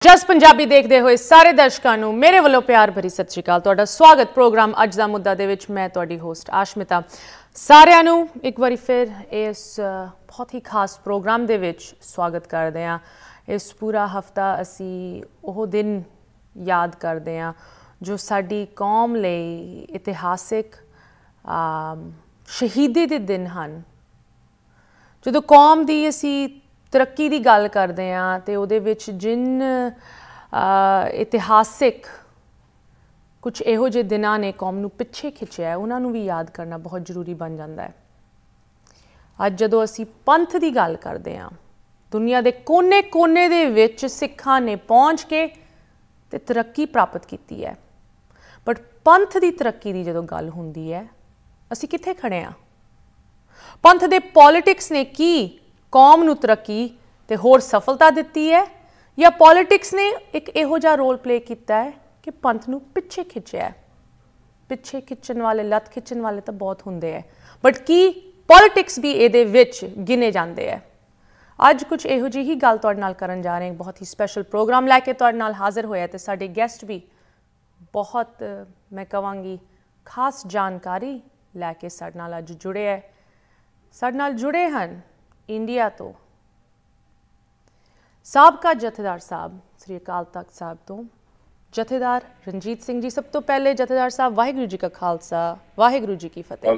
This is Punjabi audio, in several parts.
ਜਸ ਪੰਜਾਬੀ ਦੇਖਦੇ ਹੋਏ ਸਾਰੇ ਦਰਸ਼ਕਾਂ ਨੂੰ ਮੇਰੇ ਵੱਲੋਂ ਪਿਆਰ ਭਰੀ ਸਤਿ ਸ਼੍ਰੀ ਅਕਾਲ। ਤੁਹਾਡਾ ਸਵਾਗਤ ਪ੍ਰੋਗਰਾਮ ਅੱਜ ਦਾ ਮੁੱਦਾ ਦੇ ਵਿੱਚ। ਮੈਂ ਤੁਹਾਡੀ ਹੋਸਟ ਆਸ਼ਮਿਤਾ। ਸਾਰਿਆਂ ਨੂੰ ਇੱਕ ਵਾਰੀ ਫਿਰ ਇਸ ਬਹੁਤ ਹੀ ਖਾਸ ਪ੍ਰੋਗਰਾਮ ਦੇ ਵਿੱਚ ਸਵਾਗਤ ਕਰਦੇ ਹਾਂ। ਇਸ ਪੂਰਾ ਹਫਤਾ ਅਸੀਂ ਉਹ ਦਿਨ ਯਾਦ ਕਰਦੇ ਹਾਂ ਜੋ ਸਾਡੀ ਕੌਮ ਲਈ ਇਤਿਹਾਸਿਕ ਸ਼ਹੀਦੀ ਦੇ ਦਿਨ ਹਨ। ਜਦੋਂ ਕੌਮ ਦੀ ਅਸੀਂ ਤਰੱਕੀ ਦੀ ਗੱਲ ਕਰਦੇ ਹਾਂ तो ਉਹਦੇ ਵਿੱਚ ਜਿਨ ਇਤਿਹਾਸਿਕ ਕੁਝ ਇਹੋ ਜਿਹੇ ਦਿਨਾਂ ਨੇ ਕੌਮ ਨੂੰ ਪਿੱਛੇ ਖਿੱਚਿਆ ਉਹਨਾਂ ਨੂੰ ਵੀ ਯਾਦ ਕਰਨਾ ਬਹੁਤ ਜ਼ਰੂਰੀ ਬਣ ਜਾਂਦਾ ਹੈ। ਅੱਜ ਜਦੋਂ ਅਸੀਂ ਪੰਥ ਦੀ ਗੱਲ ਕਰਦੇ ਹਾਂ, ਦੁਨੀਆ ਦੇ ਕੋਨੇ-ਕੋਨੇ ਦੇ ਵਿੱਚ ਸਿੱਖਾਂ ਨੇ ਪਹੁੰਚ ਕੇ ਤੇ ਤਰੱਕੀ ਪ੍ਰਾਪਤ ਕੀਤੀ ਹੈ, ਬਟ ਪੰਥ ਦੀ ਤਰੱਕੀ ਦੀ ਜਦੋਂ ਗੱਲ ਹੁੰਦੀ ਹੈ ਅਸੀਂ ਕਿੱਥੇ ਖੜੇ ਹਾਂ? ਪੰਥ ਦੇ ਪੋਲਿਟਿਕਸ ਨੇ ਕੀ कौम नूं तरक्की ते होर सफलता दिती है, या पॉलिटिक्स ने एक इहो जिहा रोल प्ले किया है कि पंथ नूं पिछे खिंचिया है? पिछे खिंचण वाले, लत खिंचण वाले तो बहुत हुंदे है, बट की पॉलिटिक्स भी इहदे विच गिने जांदे है? अज कुछ इहो जी ही गल तुहाडे नाल करन जा रहे हैं। बहुत ही स्पैशल प्रोग्राम लैके तुहाडे नाल हाज़र होया ते साडे गेस्ट भी बहुत मैं कहांगी खास जानकारी लैके साडे नाल अज जुड़े है। साडे नाल जुड़े हैं इंडिया तो साबका जथेदार साहब श्री अकाल तख्त साहब तो जथेदार रणजीत सिंह जी। सब तो पहले जथेदार साहब वाहिगुरू जी का खालसा वाहिगुरू जी की फतेह।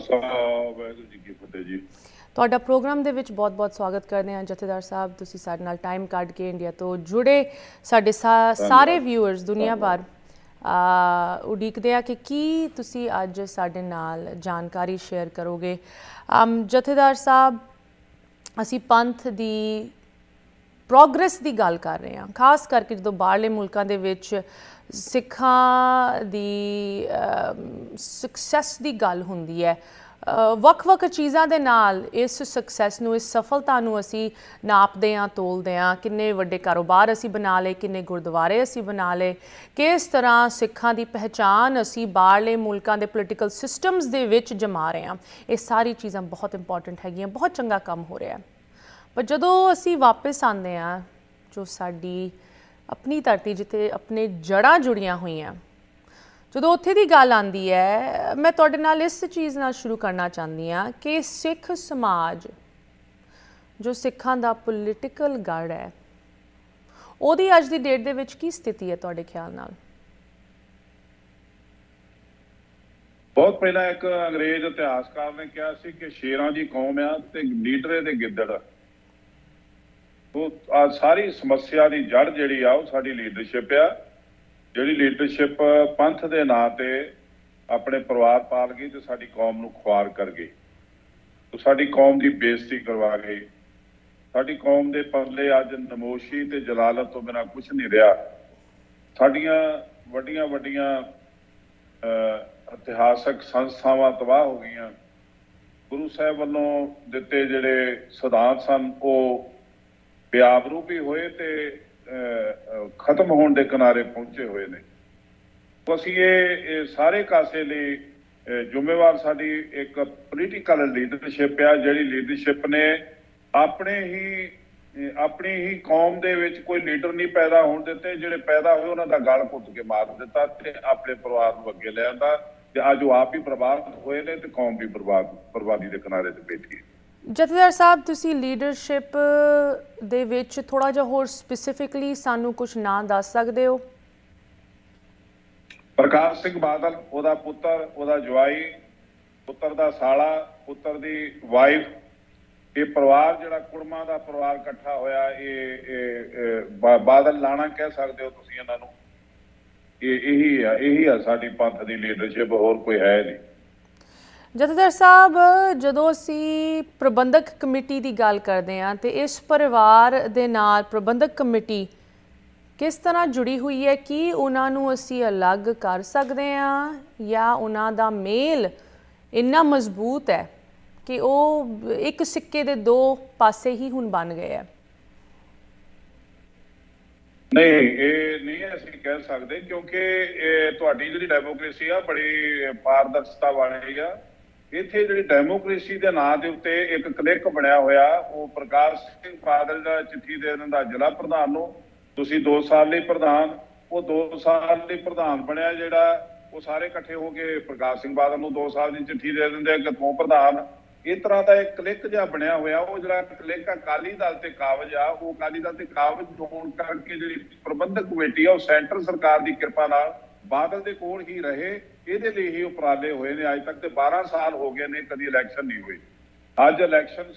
तुहाडा प्रोग्राम दे विच बहुत बहुत स्वागत करते हैं जथेदार साहब। तुसीं साडे नाल टाइम कढ के इंडिया तो जुड़े। साडे सारे व्यूअर्स दुनिया भर उड़ीकदे आ कि की तुसीं अज साडे नाल जानकारी शेयर करोगे। जथेदार साहब, ਅਸੀਂ ਪੰਥ ਦੀ ਪ੍ਰੋਗਰੈਸ ਦੀ ਗੱਲ ਕਰ ਰਹੇ ਹਾਂ, ਖਾਸ ਕਰਕੇ ਜਦੋਂ ਬਾਹਰਲੇ ਮੁਲਕਾਂ ਦੇ ਵਿੱਚ ਸਿੱਖਾਂ ਦੀ ਸਕਸੈਸ ਦੀ ਗੱਲ ਹੁੰਦੀ ਹੈ, ਵੱਖ-ਵੱਖ ਚੀਜ਼ਾਂ ਦੇ ਨਾਲ ਇਸ ਸਕਸੈਸ ਨੂੰ, ਇਸ ਸਫਲਤਾ ਨੂੰ ਅਸੀਂ ਨਾਪਦੇ ਹਾਂ, ਤੋਲਦੇ ਹਾਂ। ਕਿੰਨੇ ਵੱਡੇ ਕਾਰੋਬਾਰ ਅਸੀਂ ਬਣਾ ਲਏ, ਕਿੰਨੇ ਗੁਰਦੁਆਰੇ ਅਸੀਂ ਬਣਾ ਲਏ, ਕਿਸ ਤਰ੍ਹਾਂ ਸਿੱਖਾਂ ਦੀ ਪਹਿਚਾਣ ਅਸੀਂ ਬਾਹਰਲੇ ਮੁਲਕਾਂ ਦੇ ਪੋਲੀਟੀਕਲ ਸਿਸਟਮਸ ਦੇ ਵਿੱਚ ਜਮਾ ਰਹੇ ਹਾਂ। ਇਹ ਸਾਰੀ ਚੀਜ਼ਾਂ ਬਹੁਤ ਇੰਪੋਰਟੈਂਟ ਹੈਗੀਆਂ, ਬਹੁਤ ਚੰਗਾ ਕੰਮ ਹੋ ਰਿਹਾ। ਪਰ ਜਦੋਂ ਅਸੀਂ ਵਾਪਸ ਆਉਂਦੇ ਹਾਂ ਜੋ ਸਾਡੀ ਆਪਣੀ ਧਰਤੀ ਜਿੱਥੇ ਆਪਣੇ ਜੜ੍ਹਾਂ ਜੁੜੀਆਂ ਹੋਈਆਂ, ਜਦੋਂ ਉੱਥੇ ਦੀ ਗੱਲ ਆਉਂਦੀ ਹੈ, ਮੈਂ ਤੁਹਾਡੇ ਨਾਲ ਇਸ ਚੀਜ਼ ਨਾਲ ਸ਼ੁਰੂ ਕਰਨਾ ਚਾਹੁੰਦੀ ਹਾਂ ਕਿ ਸਿੱਖ ਸਮਾਜ ਜੋ ਸਿੱਖਾਂ ਦਾ ਪੋਲੀਟੀਕਲ ਗੜ੍ਹ ਹੈ, ਉਹਦੀ ਅੱਜ ਦੀ ਡੇਟ ਦੇ ਵਿੱਚ ਕੀ ਸਥਿਤੀ ਹੈ ਤੁਹਾਡੇ ਖਿਆਲ ਨਾਲ? ਬਹੁਤ ਪਹਿਲਾਂ ਇੱਕ ਅੰਗਰੇਜ਼ ਇਤਿਹਾਸਕਾਰ ਨੇ ਕਿਹਾ ਸੀ ਕਿ ਸ਼ੇਰਾਂ ਦੀ ਕੌਮ ਆ ਤੇ ਲੀਡਰੇ ਦੇ ਗਿੱਦੜ। ਉਹ ਆ ਸਾਰੀ ਸਮੱਸਿਆ ਦੀ ਜੜ ਜਿਹੜੀ ਆ ਉਹ ਸਾਡੀ ਲੀਡਰਸ਼ਿਪ ਆ, ਜਿਹੜੀ ਲੀਡਰਸ਼ਿਪ ਪੰਥ ਦੇ ਨਾਂ ਤੇ ਆਪਣੇ ਪਰਿਵਾਰ ਪਾਲ ਗਈ ਤੇ ਸਾਡੀ ਕੌਮ ਨੂੰ ਖੁਆਰ ਕਰ ਗਈ, ਸਾਡੀ ਕੌਮ ਦੀ ਬੇਇੱਜ਼ਤੀ ਕਰਵਾ ਗਈ। ਸਾਡੀ ਕੌਮ ਦੇ ਪੱਲੇ ਅੱਜ ਨਮੋਸ਼ੀ ਤੇ ਜਲਾਲਤ ਤੋਂ ਬਿਨਾਂ ਕੁਛ ਨਹੀਂ ਰਿਹਾ। ਸਾਡੀਆਂ ਵੱਡੀਆਂ ਵੱਡੀਆਂ ਇਤਿਹਾਸਕ ਸੰਸਥਾਵਾਂ ਤਬਾਹ ਹੋ ਗਈਆਂ। ਗੁਰੂ ਸਾਹਿਬ ਵੱਲੋਂ ਦਿੱਤੇ ਜਿਹੜੇ ਸਿਧਾਂਤ ਸਨ ਉਹ ਬੇਆਬਰੂ ਹੋਏ ਤੇ ਖਤਮ ਹੋਣ ਦੇ ਕਿਨਾਰੇ ਪਹੁੰਚੇ ਹੋਏ ਨੇ। ਅਸੀਂ ਇਹ ਸਾਰੇ ਕਾਸੇ ਲਈ ਜ਼ਿੰਮੇਵਾਰ ਸਾਡੀ ਇੱਕ ਪੋਲੀਟੀਕਲ ਲੀਡਰਸ਼ਿਪ ਆ, ਜਿਹੜੀ ਲੀਡਰਸ਼ਿਪ ਨੇ ਆਪਣੀ ਹੀ ਕੌਮ ਦੇ ਵਿੱਚ ਕੋਈ ਲੀਡਰ ਨਹੀਂ ਪੈਦਾ ਹੋਣ ਦਿੱਤੇ। ਜਿਹੜੇ ਪੈਦਾ ਹੋਏ ਉਹਨਾਂ ਦਾ ਗਲ ਘੁੱਟ ਕੇ ਮਾਰ ਦਿੱਤਾ ਤੇ ਆਪਣੇ ਪਰਿਵਾਰ ਨੂੰ ਅੱਗੇ ਲੈ ਆਂਦਾ, ਤੇ ਅੱਜ ਉਹ ਆਪ ਹੀ ਬਰਬਾਦ ਹੋਏ ਨੇ ਤੇ ਕੌਮ ਵੀ ਬਰਬਾਦੀ ਦੇ ਕਿਨਾਰੇ ਤੇ ਬੈਠੀ ਹੈ। ਜਥੇਦਾਰ ਸਾਹਿਬ, ਤੁਸੀਂ ਲੀਡਰਸ਼ਿਪ ਦੇ ਵਿੱਚ ਥੋੜ੍ਹਾ ਜਿਹਾ ਹੋਰ ਸਪੈਸੀਫਿਕਲੀ ਸਾਨੂੰ ਕੁਝ ਨਾਂ ਦੱਸ ਸਕਦੇ ਹੋ? ਪ੍ਰਕਾਸ਼ ਸਿੰਘ ਬਾਦਲ, ਉਹਦਾ ਪੁੱਤਰ, ਉਹਦਾ ਜਵਾਈ, ਪੁੱਤਰ ਦਾ ਸਾਲਾ, ਪੁੱਤਰ ਦੀ ਵਾਈਫ, ਇਹ ਪਰਿਵਾਰ ਜਿਹੜਾ ਕੁੜਮਾਂ ਦਾ ਪਰਿਵਾਰ ਇਕੱਠਾ ਹੋਇਆ, ਇਹ ਬਾਦਲ ਲਾਣਾ ਕਹਿ ਸਕਦੇ ਹੋ ਤੁਸੀਂ ਇਹਨਾਂ ਨੂੰ। ਇਹੀ ਆ ਸਾਡੀ ਪੰਥ ਦੀ ਲੀਡਰਸ਼ਿਪ, ਹੋਰ ਕੋਈ ਹੈ ਨਹੀਂ। ਜਥੇਦਾਰ ਸਾਹਿਬ, ਜਦੋਂ ਅਸੀਂ ਪ੍ਰਬੰਧਕ ਕਮੇਟੀ ਦੀ ਗੱਲ ਕਰਦੇ ਹਾਂ ਤੇ ਇਸ ਪਰਿਵਾਰ ਦੇ ਨਾਲ ਪ੍ਰਬੰਧਕ ਕਮੇਟੀ ਕਿਸ ਤਰ੍ਹਾਂ ਜੁੜੀ ਹੋਈ ਹੈ? ਕੀ ਉਹਨਾਂ ਨੂੰ ਅਸੀਂ ਅਲੱਗ ਕਰ ਸਕਦੇ ਹਾਂ ਜਾਂ ਉਹਨਾਂ ਦਾ ਮੇਲ ਇੰਨਾ ਮਜ਼ਬੂਤ ਹੈ ਕਿ ਉਹ ਇੱਕ ਸਿੱਕੇ ਦੇ ਦੋ ਪਾਸੇ ਹੀ ਹੁਣ ਬਣ ਗਏ ਆ? ਨਹੀਂ, ਇਹ ਨਹੀਂ ਅਸੀਂ ਕਹਿ ਸਕਦੇ, ਕਿਉਂਕਿ ਇਹ ਤੁਹਾਡੀ ਜਿਹੜੀ ਡੈਮੋਕ੍ਰੇਸੀ ਆ ਬੜੀ ਪਾਰਦਰਸ਼ਤਾ ਵਾਲੀ ਆ। ਇੱਥੇ ਜਿਹੜੀ ਡੈਮੋਕ੍ਰੇਸੀ ਦੇ ਨਾਂ ਦੇ ਉੱਤੇ ਇੱਕ ਕਲਿੱਕ ਬਣਿਆ ਹੋਇਆ, ਉਹ ਪ੍ਰਕਾਸ਼ ਸਿੰਘ ਬਾਦਲ ਦਾ ਚਿੱਠੀ ਦੇ ਦਿੰਦਾ ਜ਼ਿਲ੍ਹਾ ਪ੍ਰਧਾਨ ਨੂੰ ਤੁਸੀਂ 2 ਸਾਲ ਲਈ ਪ੍ਰਧਾਨ, ਉਹ 2 ਸਾਲ ਲਈ ਪ੍ਰਧਾਨ ਬਣਿਆ ਜਿਹੜਾ, ਉਹ ਸਾਰੇ ਇਕੱਠੇ ਹੋ ਕੇ ਪ੍ਰਕਾਸ਼ ਸਿੰਘ ਬਾਦਲ ਨੂੰ 2 ਸਾਲ ਦੀ ਚਿੱਠੀ ਦੇ ਦਿੰਦੇ ਕਿ ਤੂੰ ਪ੍ਰਧਾਨ। ਇਸ ਤਰ੍ਹਾਂ ਦਾ ਇੱਕ ਕਲਿੱਕ ਜਿਹਾ ਬਣਿਆ ਹੋਇਆ, ਉਹ ਜਿਹੜਾ ਕਲਿੱਕ ਅਕਾਲੀ ਦਲ ਤੇ ਕਾਬਜ਼ ਆ, ਉਹ ਅਕਾਲੀ ਦਲ ਤੇ ਕਾਬਜ਼ ਹੋਣ ਕਰਕੇ ਜਿਹੜੀ ਪ੍ਰਬੰਧਕ ਕਮੇਟੀ ਆ ਉਹ ਸੈਂਟਰ ਸਰਕਾਰ ਦੀ ਕਿਰਪਾ ਨਾਲ ਬਾਦਲ ਦੇ ਕੋਲ ਹੀ ਰਹੇ। ਇਹਦੇ ਲਈ ਹੀ ਉਪਰਾਲੇ ਹੋਏ ਨੇ ਅੱਜ ਤੱਕ, ਤੇ 12 ਸਾਲ ਹੋ ਗਏ ਨੇ ਕਦੀ ਇਲੈਕਸ਼ਨ ਨਹੀਂ ਹੋਈ। ਅੱਜ ਇਲੈਕਸ਼ਨ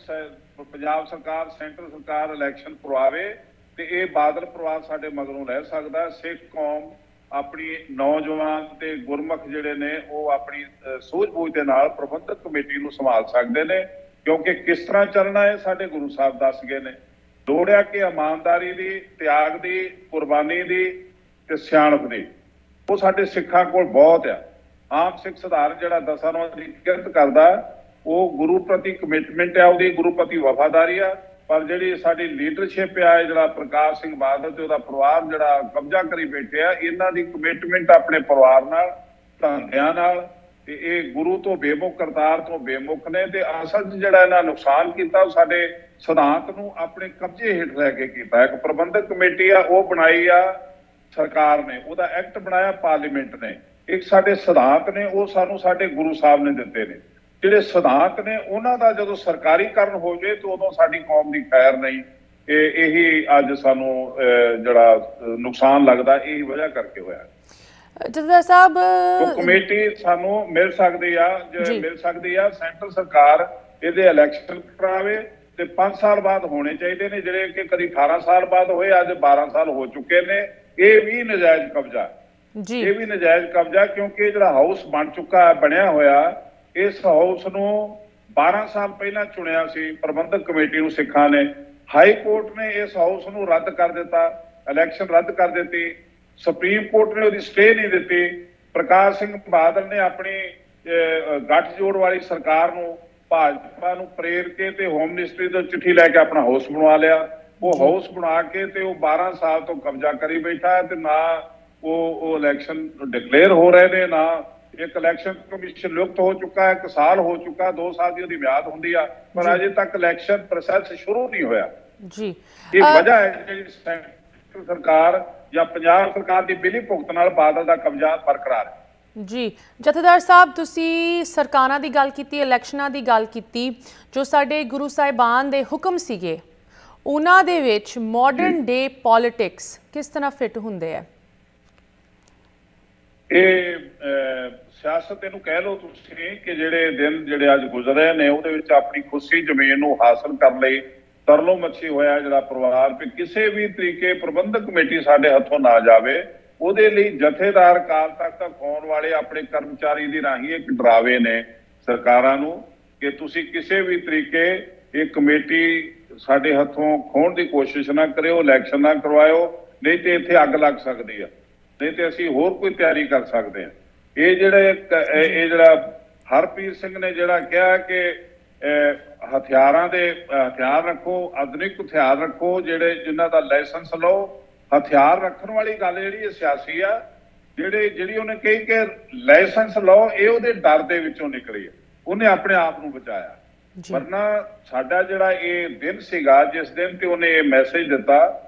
ਪੰਜਾਬ ਸਰਕਾਰ, ਸੈਂਟਰ ਸਰਕਾਰ ਇਲੈਕਸ਼ਨ ਕਰਵਾਵੇ ਤੇ ਇਹ ਬਾਦਲ ਪਰਿਵਾਰ ਸਾਡੇ ਮਗਰੋਂ ਰਹਿ ਸਕਦਾ। ਸਿੱਖ ਕੌਮ ਆਪਣੀ ਨੌਜਵਾਨ ਤੇ ਗੁਰਮੁਖ ਜਿਹੜੇ ਨੇ ਉਹ ਆਪਣੀ ਸੂਝ-ਬੂਝ ਦੇ ਨਾਲ ਪ੍ਰਬੰਧਕ ਕਮੇਟੀ ਨੂੰ ਸੰਭਾਲ ਸਕਦੇ ਨੇ, ਕਿਉਂਕਿ ਕਿਸ ਤਰ੍ਹਾਂ ਚੱਲਣਾ ਹੈ ਸਾਡੇ ਗੁਰੂ ਸਾਹਿਬ ਦੱਸ ਗਏ ਨੇ। ਲੋੜ ਆ ਕਿ ਇਮਾਨਦਾਰੀ ਦੀ, ਤਿਆਗ ਦੀ, ਕੁਰਬਾਨੀ ਦੀ ਤੇ ਸਿਆਣਪ ਦੀ, ਉਹ ਸਾਡੇ ਸਿੱਖਾਂ ਕੋਲ ਬਹੁਤ ਆ। ਆਮ ਸਿੱਖ ਸਧਾਰਨ ਜਿਹੜਾ ਦਸਾਂ ਨੂੰ ਦੀ ਕਿਰਤ ਕਰਦਾ, ਉਹ ਗੁਰੂ ਪ੍ਰਤੀ ਕਮਿਟਮੈਂਟ ਆ, ਉਹਦੀ ਗੁਰੂ ਪ੍ਰਤੀ ਵਫਾਦਾਰੀ ਆ। ਪਰ ਜਿਹੜੀ ਸਾਡੀ ਲੀਡਰਸ਼ਿਪ ਆ, ਜਿਹੜਾ ਪ੍ਰਕਾਸ਼ ਸਿੰਘ ਬਾਦਲ ਤੇ ਉਹਦਾ ਪਰਿਵਾਰ ਜਿਹੜਾ ਕਬਜ਼ਾ ਕਰੀ ਬੈਠੇ ਆ, ਇਹਨਾਂ ਦੀ ਕਮਿਟਮੈਂਟ ਆਪਣੇ ਪਰਿਵਾਰ ਨਾਲ, ਧੰਦਿਆਂ ਨਾਲ, ਤੇ ਇਹ ਗੁਰੂ ਤੋਂ ਬੇਮੁਖ, ਕਰਤਾਰ ਤੋਂ ਬੇਮੁਖ ਨੇ। ਤੇ ਅਸਲ 'ਚ ਜਿਹੜਾ ਇਹਨਾਂ ਨੁਕਸਾਨ ਕੀਤਾ ਉਹ ਸਾਡੇ ਸਿਧਾਂਤ ਨੂੰ ਆਪਣੇ ਕਬਜ਼ੇ ਹੇਠ ਲੈ ਕੇ ਕੀਤਾ। ਇੱਕ ਪ੍ਰਬੰਧਕ ਕਮੇਟੀ ਆ ਉਹ ਬਣਾਈ ਆ ਸਰਕਾਰ ਨੇ, ਉਹਦਾ ਐਕਟ ਬਣਾਇਆ ਪਾਰਲੀਮੈਂਟ ਨੇ। ਇੱਕ ਸਾਡੇ ਸਿਧਾਂਤ ਨੇ ਉਹ ਸਾਨੂੰ ਸਾਡੇ ਗੁਰੂ ਸਾਹਿਬ ਨੇ ਦਿੱਤੇ ਨੇ। ਜਿਹੜੇ ਸਿਧਾਂਤ ਨੇ ਉਹਨਾਂ ਦਾ ਜਦੋਂ ਸਰਕਾਰੀਕਰਨ ਹੋ ਜਾਏ ਤਾਂ ਉਦੋਂ ਸਾਡੀ ਕੌਮ ਦੀ ਖੈਰ ਨਹੀਂ। ਇਹੀ ਅੱਜ ਸਾਨੂੰ ਜਿਹੜਾ ਨੁਕਸਾਨ ਲੱਗਦਾ ਇਹੀ ਵਜ੍ਹਾ ਕਰਕੇ ਹੋਇਆ। ਜਥੇਦਾਰ ਸਾਹਿਬ, ਕਮੇਟੀ ਸਾਨੂੰ ਮਿਲ ਸਕਦੀ ਆ, ਸੈਂਟਰ ਸਰਕਾਰ ਇਹਦੇ ਇਲੈਕਸ਼ਨ ਕਰਾਵੇ ਤੇ 5 ਸਾਲ ਬਾਅਦ ਹੋਣੇ ਚਾਹੀਦੇ ਨੇ, ਜਿਹੜੇ ਕਿ ਕਦੀ 18 ਸਾਲ ਬਾਅਦ ਹੋਏ, ਅੱਜ 12 ਸਾਲ ਹੋ ਚੁੱਕੇ ਨੇ। ਇਹ ਵੀ ਨਜਾਇਜ਼ ਕਬਜ਼ਾ ਜੀ, ਇਹ ਵੀ ਨਜਾਇਜ਼ ਕਬਜ਼ਾ, ਕਿਉਂਕਿ ਜਿਹੜਾ ਹਾਊਸ ਬਣ ਚੁੱਕਾ, ਬਣਿਆ ਹੋਇਆ, ਇਸ ਹਾਊਸ ਨੂੰ 12 ਸਾਲ ਪਹਿਲਾਂ ਚੁਣਿਆ ਸੀ ਪ੍ਰਬੰਧਕ ਕਮੇਟੀ ਨੂੰ ਸਿੱਖਾਂ ਨੇ। ਹਾਈ ਕੋਰਟ ਨੇ ਇਸ ਹਾਊਸ ਨੂੰ ਰੱਦ ਕਰ ਦਿੱਤਾ, ਇਲੈਕਸ਼ਨ ਰੱਦ ਕਰ ਦਿੱਤੀ। ਸੁਪਰੀਮ ਕੋਰਟ ਨੇ ਉਹਦੀ ਸਟੇ ਨਹੀਂ ਦਿੱਤੀ। ਪ੍ਰਕਾਸ਼ ਸਿੰਘ ਬਾਦਲ ਨੇ ਆਪਣੀ ਗੱਠਜੋੜ ਵਾਲੀ ਸਰਕਾਰ ਨੂੰ, ਭਾਜਪਾ ਨੂੰ ਪ੍ਰੇਰ ਕੇ ਤੇ ਹੋਮ ਮਿਨਿਸਟਰੀ ਤੋਂ ਚਿੱਠੀ ਲੈ ਕੇ ਆਪਣਾ ਹਾਊਸ ਬਣਵਾ ਲਿਆ। ਉਹ ਹਾਊਸ ਬਣਾ ਕੇ ਤੇ ਉਹ 12 ਸਾਲ ਤੋਂ ਕਬਜ਼ਾ ਕਰੀ ਬੈਠਾ ਹੈ, ਤੇ ਨਾ ਉਹ ਇਲੈਕਸ਼ਨ ਡਿਕਲੇਅਰ ਹੋ ਰਹੇ ਨੇ, ਨਾ ਇੱਕ ਇਲੈਕਸ਼ਨ ਕਮਿਸ਼ਨ ਨਿਯੁਕਤ ਹੋ ਚੁੱਕਾ ਹੈ। 1 ਸਾਲ ਹੋ ਚੁੱਕਾ, 2 ਸਾਲ ਦੀ ਉਹਦੀ ਮਿਆਦ ਹੁੰਦੀ ਆ, ਪਰ ਅਜੇ ਤੱਕ ਇਲੈਕਸ਼ਨ ਪ੍ਰੋਸੈਸ ਸ਼ੁਰੂ ਨਹੀਂ ਹੋਇਆ ਜੀ। ਇਹ ਵਜ੍ਹਾ ਹੈ ਜਿਹੜੀ ਸੈਂਟਰ ਸਰਕਾਰ ਜਾਂ ਪੰਜਾਬ ਸਰਕਾਰ ਦੀ ਬਿਲੀ ਭੁਗਤ ਨਾਲ ਬਾਦਲ ਦਾ ਕਬਜ਼ਾ ਬਰਕਰਾਰ ਹੈ ਜੀ। ਜਥੇਦਾਰ ਸਾਹਿਬ, ਤੁਸੀਂ ਸਰਕਾਰਾਂ ਦੀ ਗੱਲ ਕੀਤੀ, ਇਲੈਕਸ਼ਨਾਂ ਦੀ ਗੱਲ ਕੀਤੀ, ਜੋ ਸਾਡੇ ਗੁਰੂ ਸਾਹਿਬਾਨ ਦੇ ਹੁਕਮ ਸੀਗੇ ਉਹਨਾਂ ਦੇ ਵਿੱਚ ਮਾਡਰਨ ਡੇ ਪੋਲਿਟਿਕਸ ਕਿਸ ਤਰ੍ਹਾਂ ਫਿੱਟ ਹੁੰਦੇ ਆ? ਇਹ ਸਿਆਸਤ ਇਹਨੂੰ ਕਹਿ ਲਓ ਤੁਸੀਂ ਕਿ ਜਿਹੜੇ ਦਿਨ ਜਿਹੜੇ ਅੱਜ ਗੁਜ਼ਰੇ ਨੇ ਉਹਦੇ ਵਿੱਚ ਆਪਣੀ ਖੁਸ਼ੀ ਜ਼ਮੀਨ ਨੂੰ ਹਾਸਲ ਕਰਨ ਲਈ ਤਰਲੋ ਮੱਛੀ ਹੋਇਆ ਜਿਹੜਾ ਪਰਿਵਾਰ, ਵੀ ਕਿਸੇ ਵੀ ਤਰੀਕੇ ਪ੍ਰਬੰਧਕ ਕਮੇਟੀ ਸਾਡੇ ਹੱਥੋਂ ਨਾ ਜਾਵੇ, ਉਹਦੇ ਲਈ ਜਥੇਦਾਰ ਕਾਲ ਤੱਕ ਆਉਣ ਵਾਲੇ ਆਪਣੇ ਕਰਮਚਾਰੀ ਦੀ ਰਾਹੀਂ ਇੱਕ ਡਰਾਵੇ ਨੇ ਸਰਕਾਰਾਂ ਨੂੰ ਕਿ ਤੁਸੀਂ ਕਿਸੇ ਵੀ ਤਰੀਕੇ ਇਹ ਕਮੇਟੀ ਸਾਡੇ ਹੱਥੋਂ ਖੋਹਣ ਦੀ ਕੋਸ਼ਿਸ਼ ਨਾ ਕਰਿਓ, ਇਲੈਕਸ਼ਨ ਨਾ ਕਰਵਾਇਓ, ਨਹੀਂ ਤੇ ਇੱਥੇ ਅੱਗ ਲੱਗ ਸਕਦੀ ਆ, ਨਹੀਂ ਤੇ ਅਸੀਂ ਹੋਰ ਕੋਈ ਤਿਆਰੀ ਕਰ ਸਕਦੇ ਹਾਂ। ਇਹ ਜਿਹੜਾ ਹਰਪ੍ਰੀਤ ਸਿੰਘ ਨੇ ਜਿਹੜਾ ਕਿਹਾ ਕਿ ਹਥਿਆਰ ਰੱਖੋ, ਆਧੁਨਿਕ ਹਥਿਆਰ ਰੱਖੋ, ਜਿਨ੍ਹਾਂ ਦਾ ਲਾਇਸੈਂਸ ਲਓ। ਹਥਿਆਰ ਰੱਖਣ ਵਾਲੀ ਗੱਲ ਜਿਹੜੀ ਇਹ ਸਿਆਸੀ ਆ, ਜਿਹੜੀ ਉਹਨੇ ਕਹੀ ਕਿ ਲਾਇਸੈਂਸ ਲਓ, ਇਹ ਉਹਦੇ ਡਰ ਦੇ ਵਿੱਚੋਂ ਨਿਕਲੀ, ਉਹਨੇ ਆਪਣੇ ਆਪ ਨੂੰ ਬਚਾਇਆ। ਵਰਨਾ ਸਾਡਾ ਜਿਹੜਾ ਇਹ ਦਿਨ ਸੀਗਾ, ਜਿਸ ਦਿਨ ਤੇ ਉਹਨੇ ਇਹ ਮੈਸੇਜ ਦਿੱਤਾ,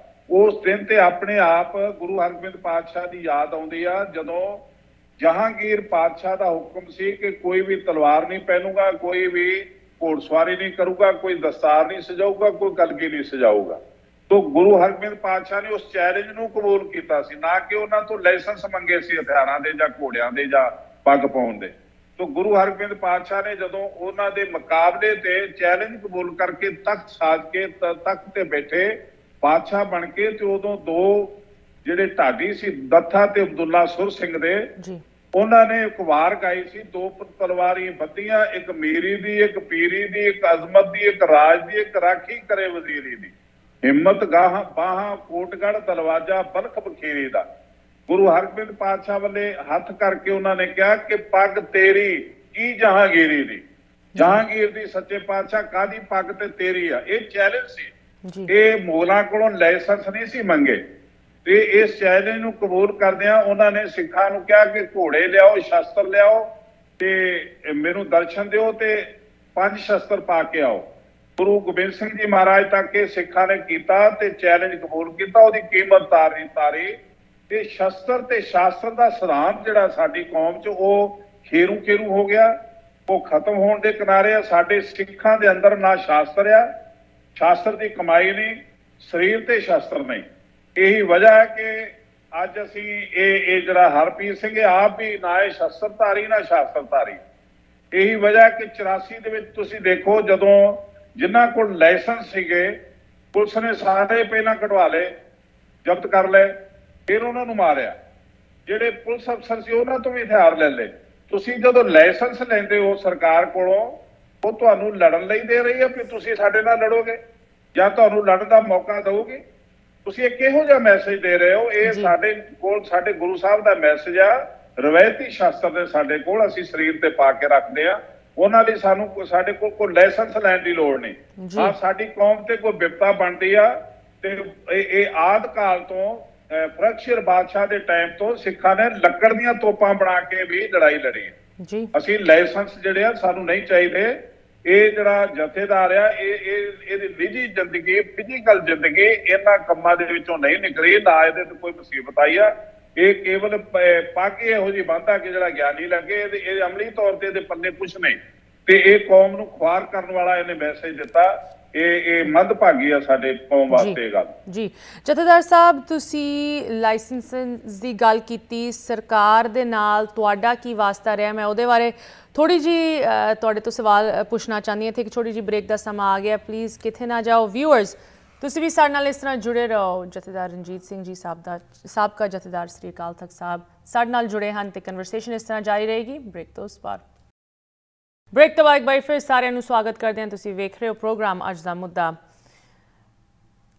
ਉਸ ਦਿਨ ਤੇ ਆਪਣੇ ਆਪ ਗੁਰੂ ਹਰਗੋਬਿੰਦ ਪਾਤਸ਼ਾਹ ਦੀ ਯਾਦ ਆਉਂਦੀ ਆ, ਜਦੋਂ ਜਹਾਂਗੀਰ ਪਾਤਸ਼ਾਹ ਦਾ ਹੁਕਮ ਸੀ ਕਿ ਕੋਈ ਵੀ ਤਲਵਾਰ ਨਹੀਂ ਪਹਿਨੂਗਾ, ਕੋਈ ਵੀ ਘੋੜਸਵਾਰੀ ਨਹੀਂ ਕਰੂਗਾ, ਕੋਈ ਦਸਤਾਰ ਨਹੀਂ ਸਜਾਊਗਾ, ਕੋਈ ਕਲਗੀ ਨਹੀਂ ਸਜਾਊਗਾ। ਤੋ ਗੁਰੂ ਹਰਗੋਬਿੰਦ ਪਾਤਸ਼ਾਹ ਨੇ ਉਸ ਚੈਲੰਜ ਨੂੰ ਕਬੂਲ ਕੀਤਾ ਸੀ, ਨਾ ਕਿ ਉਹਨਾਂ ਤੋਂ ਲਾਇਸੈਂਸ ਮੰਗੇ ਸੀ ਹਥਿਆਰਾਂ ਦੇ ਜਾਂ ਘੋੜਿਆਂ ਦੇ ਜਾਂ ਪੱਗ ਪਾਉਣ ਦੇ। ਤੋ ਗੁਰੂ ਹਰਗੋਬਿੰਦ ਪਾਤਸ਼ਾਹ ਨੇ ਜਦੋਂ ਉਹਨਾਂ ਦੇ ਮੁਕਾਬਲੇ ਤੇ ਚੈਲੰਜ ਕਬੂਲ ਕਰਕੇ ਤਖਤ ਸਾਜ ਕੇ ਤਖਤ ਤੇ ਬੈਠੇ ਪਾਤਸ਼ਾਹ ਬਣ ਕੇ, ਤੇ ਉਦੋਂ 2 ਜਿਹੜੇ ਢਾਡੀ ਸੀ, ਦੱਥਾ ਤੇ ਅਬਦੁੱਲਾ ਸੁਰ ਸਿੰਘ ਦੇ, ਉਹਨਾਂ ਨੇ ਇੱਕ ਵਾਰ ਗਾਈ ਸੀ, 2 ਤਲਵਾਰੀਆਂ ਬੱਧੀਆਂ, ਇੱਕ ਮੀਰੀ ਦੀ, ਇੱਕ ਪੀਰੀ ਦੀ, ਇੱਕ ਅਜ਼ਮਤ ਦੀ, ਇੱਕ ਰਾਜ ਦੀ, ਇੱਕ ਰਾਖੀ ਕਰੇ ਵਜ਼ੀਰੀ ਦੀ, ਹਿੰਮਤ ਗਾਹਾਂ ਬਾਹਾਂ ਕੋਟਗੜ ਦਰਵਾਜ਼ਾ ਬਲਖ ਬਖੀਰੀ ਦਾ। ਗੁਰੂ ਹਰਗੋਬਿੰਦ ਪਾਤਸ਼ਾਹ ਵੱਲੇ ਹੱਥ ਕਰਕੇ ਉਹਨਾਂ ਨੇ ਕਿਹਾ ਕਿ ਪੱਗ ਤੇਰੀ ਕੀ ਜਹਾਂਗੀਰੀ ਦੀ, ਜਹਾਂਗੀਰ ਦੀ ਸੱਚੇ ਪਾਤਸ਼ਾਹ ਕਾਦੀ ਪੱਗ ਤੇ ਤੇਰੀ ਆ। ਇਹ ਚੈਲੰਜ ਸੀ, ਇਹ ਮੋਗਲਾਂ ਕੋਲੋਂ ਲਾਇਸੈਂਸ ਨਹੀਂ ਸੀ ਮੰਗੇ। ਤੇ ਇਸ ਚੈਲੰਜ ਨੂੰ ਕਬੂਲ ਕਰਦਿਆਂ ਉਹਨਾਂ ਨੇ ਸਿੱਖਾਂ ਨੂੰ ਕਿਹਾ ਕਿ ਘੋੜੇ ਲਿਆਓ, ਸ਼ਸਤਰ ਲਿਆਓ ਤੇ ਮੈਨੂੰ ਦਰਸ਼ਨ ਦਿਓ ਤੇ 5 ਸ਼ਸਤਰ ਪਾ ਕੇ ਆਓ। ਗੁਰੂ ਗੋਬਿੰਦ ਸਿੰਘ ਜੀ ਮਹਾਰਾਜ ਤੱਕ ਇਹ ਸਿੱਖਾਂ ਨੇ ਕੀਤਾ ਤੇ ਚੈਲੰਜ ਕਬੂਲ ਕੀਤਾ, ਉਹਦੀ ਕੀਮਤ ਤਾਰੀ ਤੇ ਸ਼ਸਤਰ ਤੇ ਸ਼ਾਸਤਰ ਦਾ ਸਿਧਾਂਤ ਜਿਹੜਾ ਸਾਡੀ ਕੌਮ 'ਚ ਉਹ ਖੇਰੂ ਹੋ ਗਿਆ, ਉਹ ਖਤਮ ਹੋਣ ਦੇ ਕਿਨਾਰੇ ਆ। ਸਾਡੇ ਸਿੱਖਾਂ ਦੇ ਅੰਦਰ ਨਾ ਸ਼ਾਸਤਰ ਆ, ਸ਼ਾਸਤਰ ਦੀ ਕਮਾਈ ਨਹੀਂ, ਸਰੀਰ ਤੇ ਸ਼ਾਸਤਰ ਨਹੀਂ। ਇਹੀ ਵਜ੍ਹਾ ਹੈ ਕਿ ਅੱਜ ਅਸੀਂ ਇਹ ਜਿਹੜਾ ਹਰਪ੍ਰੀਤ ਸਿੰਘ ਆਪ ਵੀ ਨਾ ਇਹ ਸ਼ਸਤਰਧਾਰੀ ਨਾ ਸ਼ਾਸਤਰਧਾਰੀ। ਇਹੀ ਵਜ੍ਹਾ ਕਿ 84 ਦੇ ਵਿੱਚ ਤੁਸੀਂ ਦੇਖੋ, ਜਦੋਂ ਜਿਨ੍ਹਾਂ ਕੋਲ ਲਾਇਸੈਂਸ ਸੀਗੇ ਪੁਲਿਸ ਨੇ ਸਾਰੇ ਪਹਿਲਾਂ ਕਢਵਾ ਲਏ, ਜ਼ਬਤ ਕਰ ਲਏ, ਫਿਰ ਉਹਨਾਂ ਨੂੰ ਮਾਰਿਆ। ਜਿਹੜੇ ਪੁਲਿਸ ਅਫਸਰ ਸੀ ਉਹਨਾਂ ਤੋਂ ਵੀ ਹਥਿਆਰ ਲੈ ਲਏ। ਤੁਸੀਂ ਜਦੋਂ ਲਾਇਸੈਂਸ ਲੈਂਦੇ ਹੋ ਸਰਕਾਰ ਕੋਲੋਂ, ਉਹ ਤੁਹਾਨੂੰ ਲੜਨ ਲਈ ਦੇ ਰਹੀ ਹੈ ਕਿ ਤੁਸੀਂ ਸਾਡੇ ਨਾਲ ਲੜੋਗੇ ਜਾਂ ਤੁਹਾਨੂੰ ਲੜਨ ਦਾ ਮੌਕਾ ਦਊਗੀ। ਤੁਸੀਂ ਇਹ ਕਿਹੋ ਜਿਹਾ ਮੈਸੇਜ ਦੇ ਰਹੇ ਹੋ? ਇਹ ਸਾਡੇ ਕੋਲ ਸਾਡੇ ਗੁਰੂ ਸਾਹਿਬ ਦਾ ਮੈਸੇਜ ਆ, ਰਵਾਇਤੀ ਸ਼ਾਸਤਰ ਦੇ ਸਾਡੇ ਕੋਲ, ਅਸੀਂ ਸਰੀਰ ਤੇ ਪਾ ਕੇ ਰੱਖਦੇ ਆ। ਉਹਨਾਂ ਲਈ ਸਾਡੇ ਕੋਲ ਕੋਈ ਲਾਇਸੈਂਸ ਲੈਣ ਦੀ ਲੋੜ ਨਹੀਂ। ਹਾਂ, ਸਾਡੀ ਕੌਮ ਤੇ ਕੋਈ ਵਿਪਤਾ ਬਣਦੀ ਆ ਤੇ ਇਹ ਆਦਿ ਕਾਲ ਤੋਂ ਫਰਕਸ਼ਰ ਬਾਦਸ਼ਾਹ ਦੇ ਟਾਈਮ ਤੋਂ ਸਿੱਖਾਂ ਨੇ ਲੱਕੜ ਦੀਆਂ ਤੋਪਾਂ ਬਣਾ ਕੇ ਵੀ ਲੜਾਈ ਲੜੀ ਹੈ। ਅਸੀਂ ਲਾਇਸੈਂਸ ਜਿਹੜੇ ਆ ਸਾਨੂੰ ਨਹੀਂ ਚਾਹੀਦੇ। ਇਹ ਜਿਹੜਾ ਜਥੇਦਾਰ ਆ ਇਹਦੀ ਨਿੱਜੀ ਜ਼ਿੰਦਗੀ, ਫਿਜ਼ੀਕਲ ਜ਼ਿੰਦਗੀ ਇਹਨਾਂ ਕੰਮਾਂ ਦੇ ਵਿੱਚੋਂ ਨਹੀਂ ਨਿਕਲੀ, ਨਾ ਇਹਦੇ ਤੇ ਕੋਈ ਮੁਸੀਬਤ ਆਈ ਆ। ਇਹ ਕੇਵਲ ਪੱਗ ਇਹੋ ਜਿਹੀ ਬੰਦਾ ਕਿ ਜਿਹੜਾ ਗਿਆਨੀ ਲੱਗੇ, ਇਹ ਅਮਲੀ ਤੌਰ ਤੇ ਇਹਦੇ ਪੱਲੇ ਕੁਛ ਨਹੀਂ। ਤੇ ਇਹ ਕੌਮ ਨੂੰ ਖੁਆਰ ਕਰਨ ਵਾਲਾ ਇਹਨੇ ਮੈਸੇਜ ਦਿੱਤਾ। ਇਹ ਮੰਦਭਾਗੀ ਆ ਸਾਡੇ ਕੌਮ ਵਾਸਤੇ ਇਹ ਗੱਲ। ਜੀ ਜਥੇਦਾਰ ਸਾਹਿਬ, ਤੁਸੀਂ ਲਾਇਸੈਂਸ ਦੀ ਗੱਲ ਕੀਤੀ, ਸਰਕਾਰ ਦੇ ਨਾਲ ਤੁਹਾਡਾ ਕੀ ਵਾਸਤਾ ਰਿਹਾ? ਮੈਂ ਉਹਦੇ ਬਾਰੇ ਥੋੜੀ ਜੀ ਤੁਹਾਡੇ ਤੋਂ ਸਵਾਲ ਪੁੱਛਣਾ ਚਾਹੁੰਦੀ ਹਾਂ। ਇੱਕ ਛੋਟੀ ਜੀ ਬ੍ਰੇਕ ਦਾ ਸਮਾਂ ਆ ਗਿਆ, ਪਲੀਜ਼ ਕਿੱਥੇ ਨਾ ਜਾਓ। ਵਿਊਅਰਸ, ਤੁਸੀਂ ਵੀ ਸਾਡੇ ਨਾਲ ਇਸ ਤਰ੍ਹਾਂ ਜੁੜੇ ਰਹੋ। ਜਥੇਦਾਰ ਰਣਜੀਤ ਸਿੰਘ ਜੀ ਸਾਬਕਾ ਜਥੇਦਾਰ ਸ੍ਰੀ ਅਕਾਲ ਤਖਤ ਸਾਹਿਬ ਸਾਡੇ ਨਾਲ ਜੁੜੇ ਹਨ ਤੇ ਕਨਵਰਸੇਸ਼ਨ ਇਸ ਤਰ੍ਹਾਂ ਜਾਰੀ ਰਹੇਗੀ ਬ੍ਰੇਕ ਤੋਂ ਉਸ ਪਾਰ। ਬ੍ਰੇਕ ਤੋਂ ਬਾਅਦ ਫਿਰ ਸਾਰਿਆਂ ਨੂੰ ਸਵਾਗਤ ਕਰਦੇ ਹਾਂ। ਤੁਸੀਂ ਵੇਖ ਰਹੇ ਹੋ ਪ੍ਰੋਗਰਾਮ ਅੱਜ ਦਾ ਮੁੱਦਾ।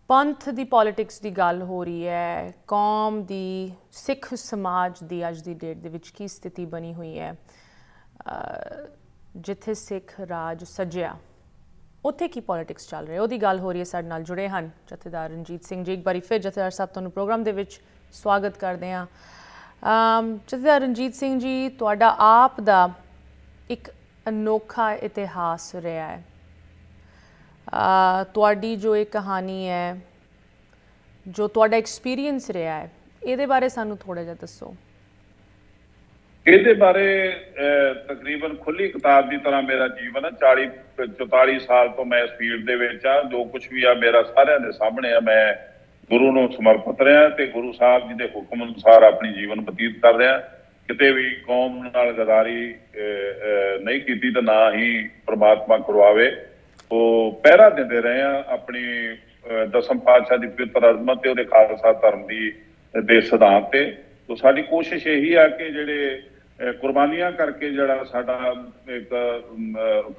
ਪੰਥ ਦੀ ਪੋਲਿਟਿਕਸ ਦੀ ਗੱਲ ਹੋ ਰਹੀ ਹੈ। ਕੌਮ ਦੀ, ਸਿੱਖ ਸਮਾਜ ਦੀ ਅੱਜ ਦੀ ਡੇਟ ਦੇ ਵਿੱਚ ਕੀ ਸਥਿਤੀ ਬਣੀ ਹੋਈ ਹੈ। ਜਿੱਥੇ ਸਿੱਖ ਰਾਜ ਸੱਜਿਆ ਉੱਥੇ ਕੀ ਪੋਲਿਟਿਕਸ ਚੱਲ ਰਹੀ ਹੈ, ਉਹਦੀ ਗੱਲ ਹੋ ਰਹੀ ਹੈ। ਸਾਡੇ ਨਾਲ ਜੁੜੇ ਹਨ ਜਥੇਦਾਰ ਰਣਜੀਤ ਸਿੰਘ ਜੀ। ਇੱਕ ਵਾਰੀ ਫਿਰ ਜਥੇਦਾਰ ਸਾਹਿਬ ਤੁਹਾਨੂੰ ਪ੍ਰੋਗਰਾਮ ਦੇ ਵਿੱਚ ਸਵਾਗਤ ਕਰਦੇ ਹਾਂ। ਜਥੇਦਾਰ ਰਣਜੀਤ ਸਿੰਘ ਜੀ, ਤੁਹਾਡਾ ਆਪ ਦਾ ਇੱਕ ਅਨੋਖਾ ਇਤਿਹਾਸ ਰਿਹਾ ਹੈ। ਤੁਹਾਡੀ ਜੋ ਇਹ ਕਹਾਣੀ ਹੈ, ਜੋ ਤੁਹਾਡਾ ਐਕਸਪੀਰੀਅੰਸ ਰਿਹਾ ਹੈ, ਇਹਦੇ ਬਾਰੇ ਸਾਨੂੰ ਥੋੜਾ ਜਿਹਾ ਦੱਸੋ। ਇਹਦੇ ਬਾਰੇ ਤਕਰੀਬਨ ਖੁੱਲੀ ਕਿਤਾਬ ਦੀ ਤਰ੍ਹਾਂ ਮੇਰਾ ਜੀਵਨ ਹੈ। 44 ਸਾਲ ਤੋਂ ਮੈਂ ਇਸ ਫੀਲਡ ਦੇ ਵਿੱਚ ਆ। ਜੋ ਕੁਛ ਵੀ ਆ ਮੇਰਾ ਸਾਰਿਆਂ ਦੇ ਸਾਹਮਣੇ ਆ। ਮੈਂ ਗੁਰੂ ਨੂੰ ਸਮਰਪਿਤ ਰਿਹਾ ਤੇ ਗੁਰੂ ਸਾਹਿਬ ਜੀ ਦੇ ਹੁਕਮ ਅਨੁਸਾਰ ਆਪਣੀ ਜੀਵਨ ਬਤੀਤ ਕਰ ਰਿਹਾ। ਕਿਤੇ ਵੀ ਕੌਮ ਨਾਲ ਗਦਾਰੀ ਨਹੀਂ ਕੀਤੀ ਤੇ ਨਾ ਹੀ ਪ੍ਰਮਾਤਮਾ ਕਰਵਾਵੇ। ਉਹ ਪਹਿਰਾ ਦਿੰਦੇ ਰਹੇ ਆ ਆਪਣੀ ਦਸਮ ਪਾਤਸ਼ਾਹ ਦੀ ਪਵਿੱਤਰ ਅਜ਼ਮਤ ਤੇ ਉਹਦੇ ਖਾਲਸਾ ਧਰਮ ਦੇ ਸਿਧਾਂਤ ਤੇ। ਤੋ ਸਾਡੀ ਕੋਸ਼ਿਸ਼ ਇਹੀ ਆ ਕਿ ਜਿਹੜੇ ਕੁਰਬਾਨੀਆਂ ਕਰਕੇ ਜਿਹੜਾ ਸਾਡਾ ਇੱਕ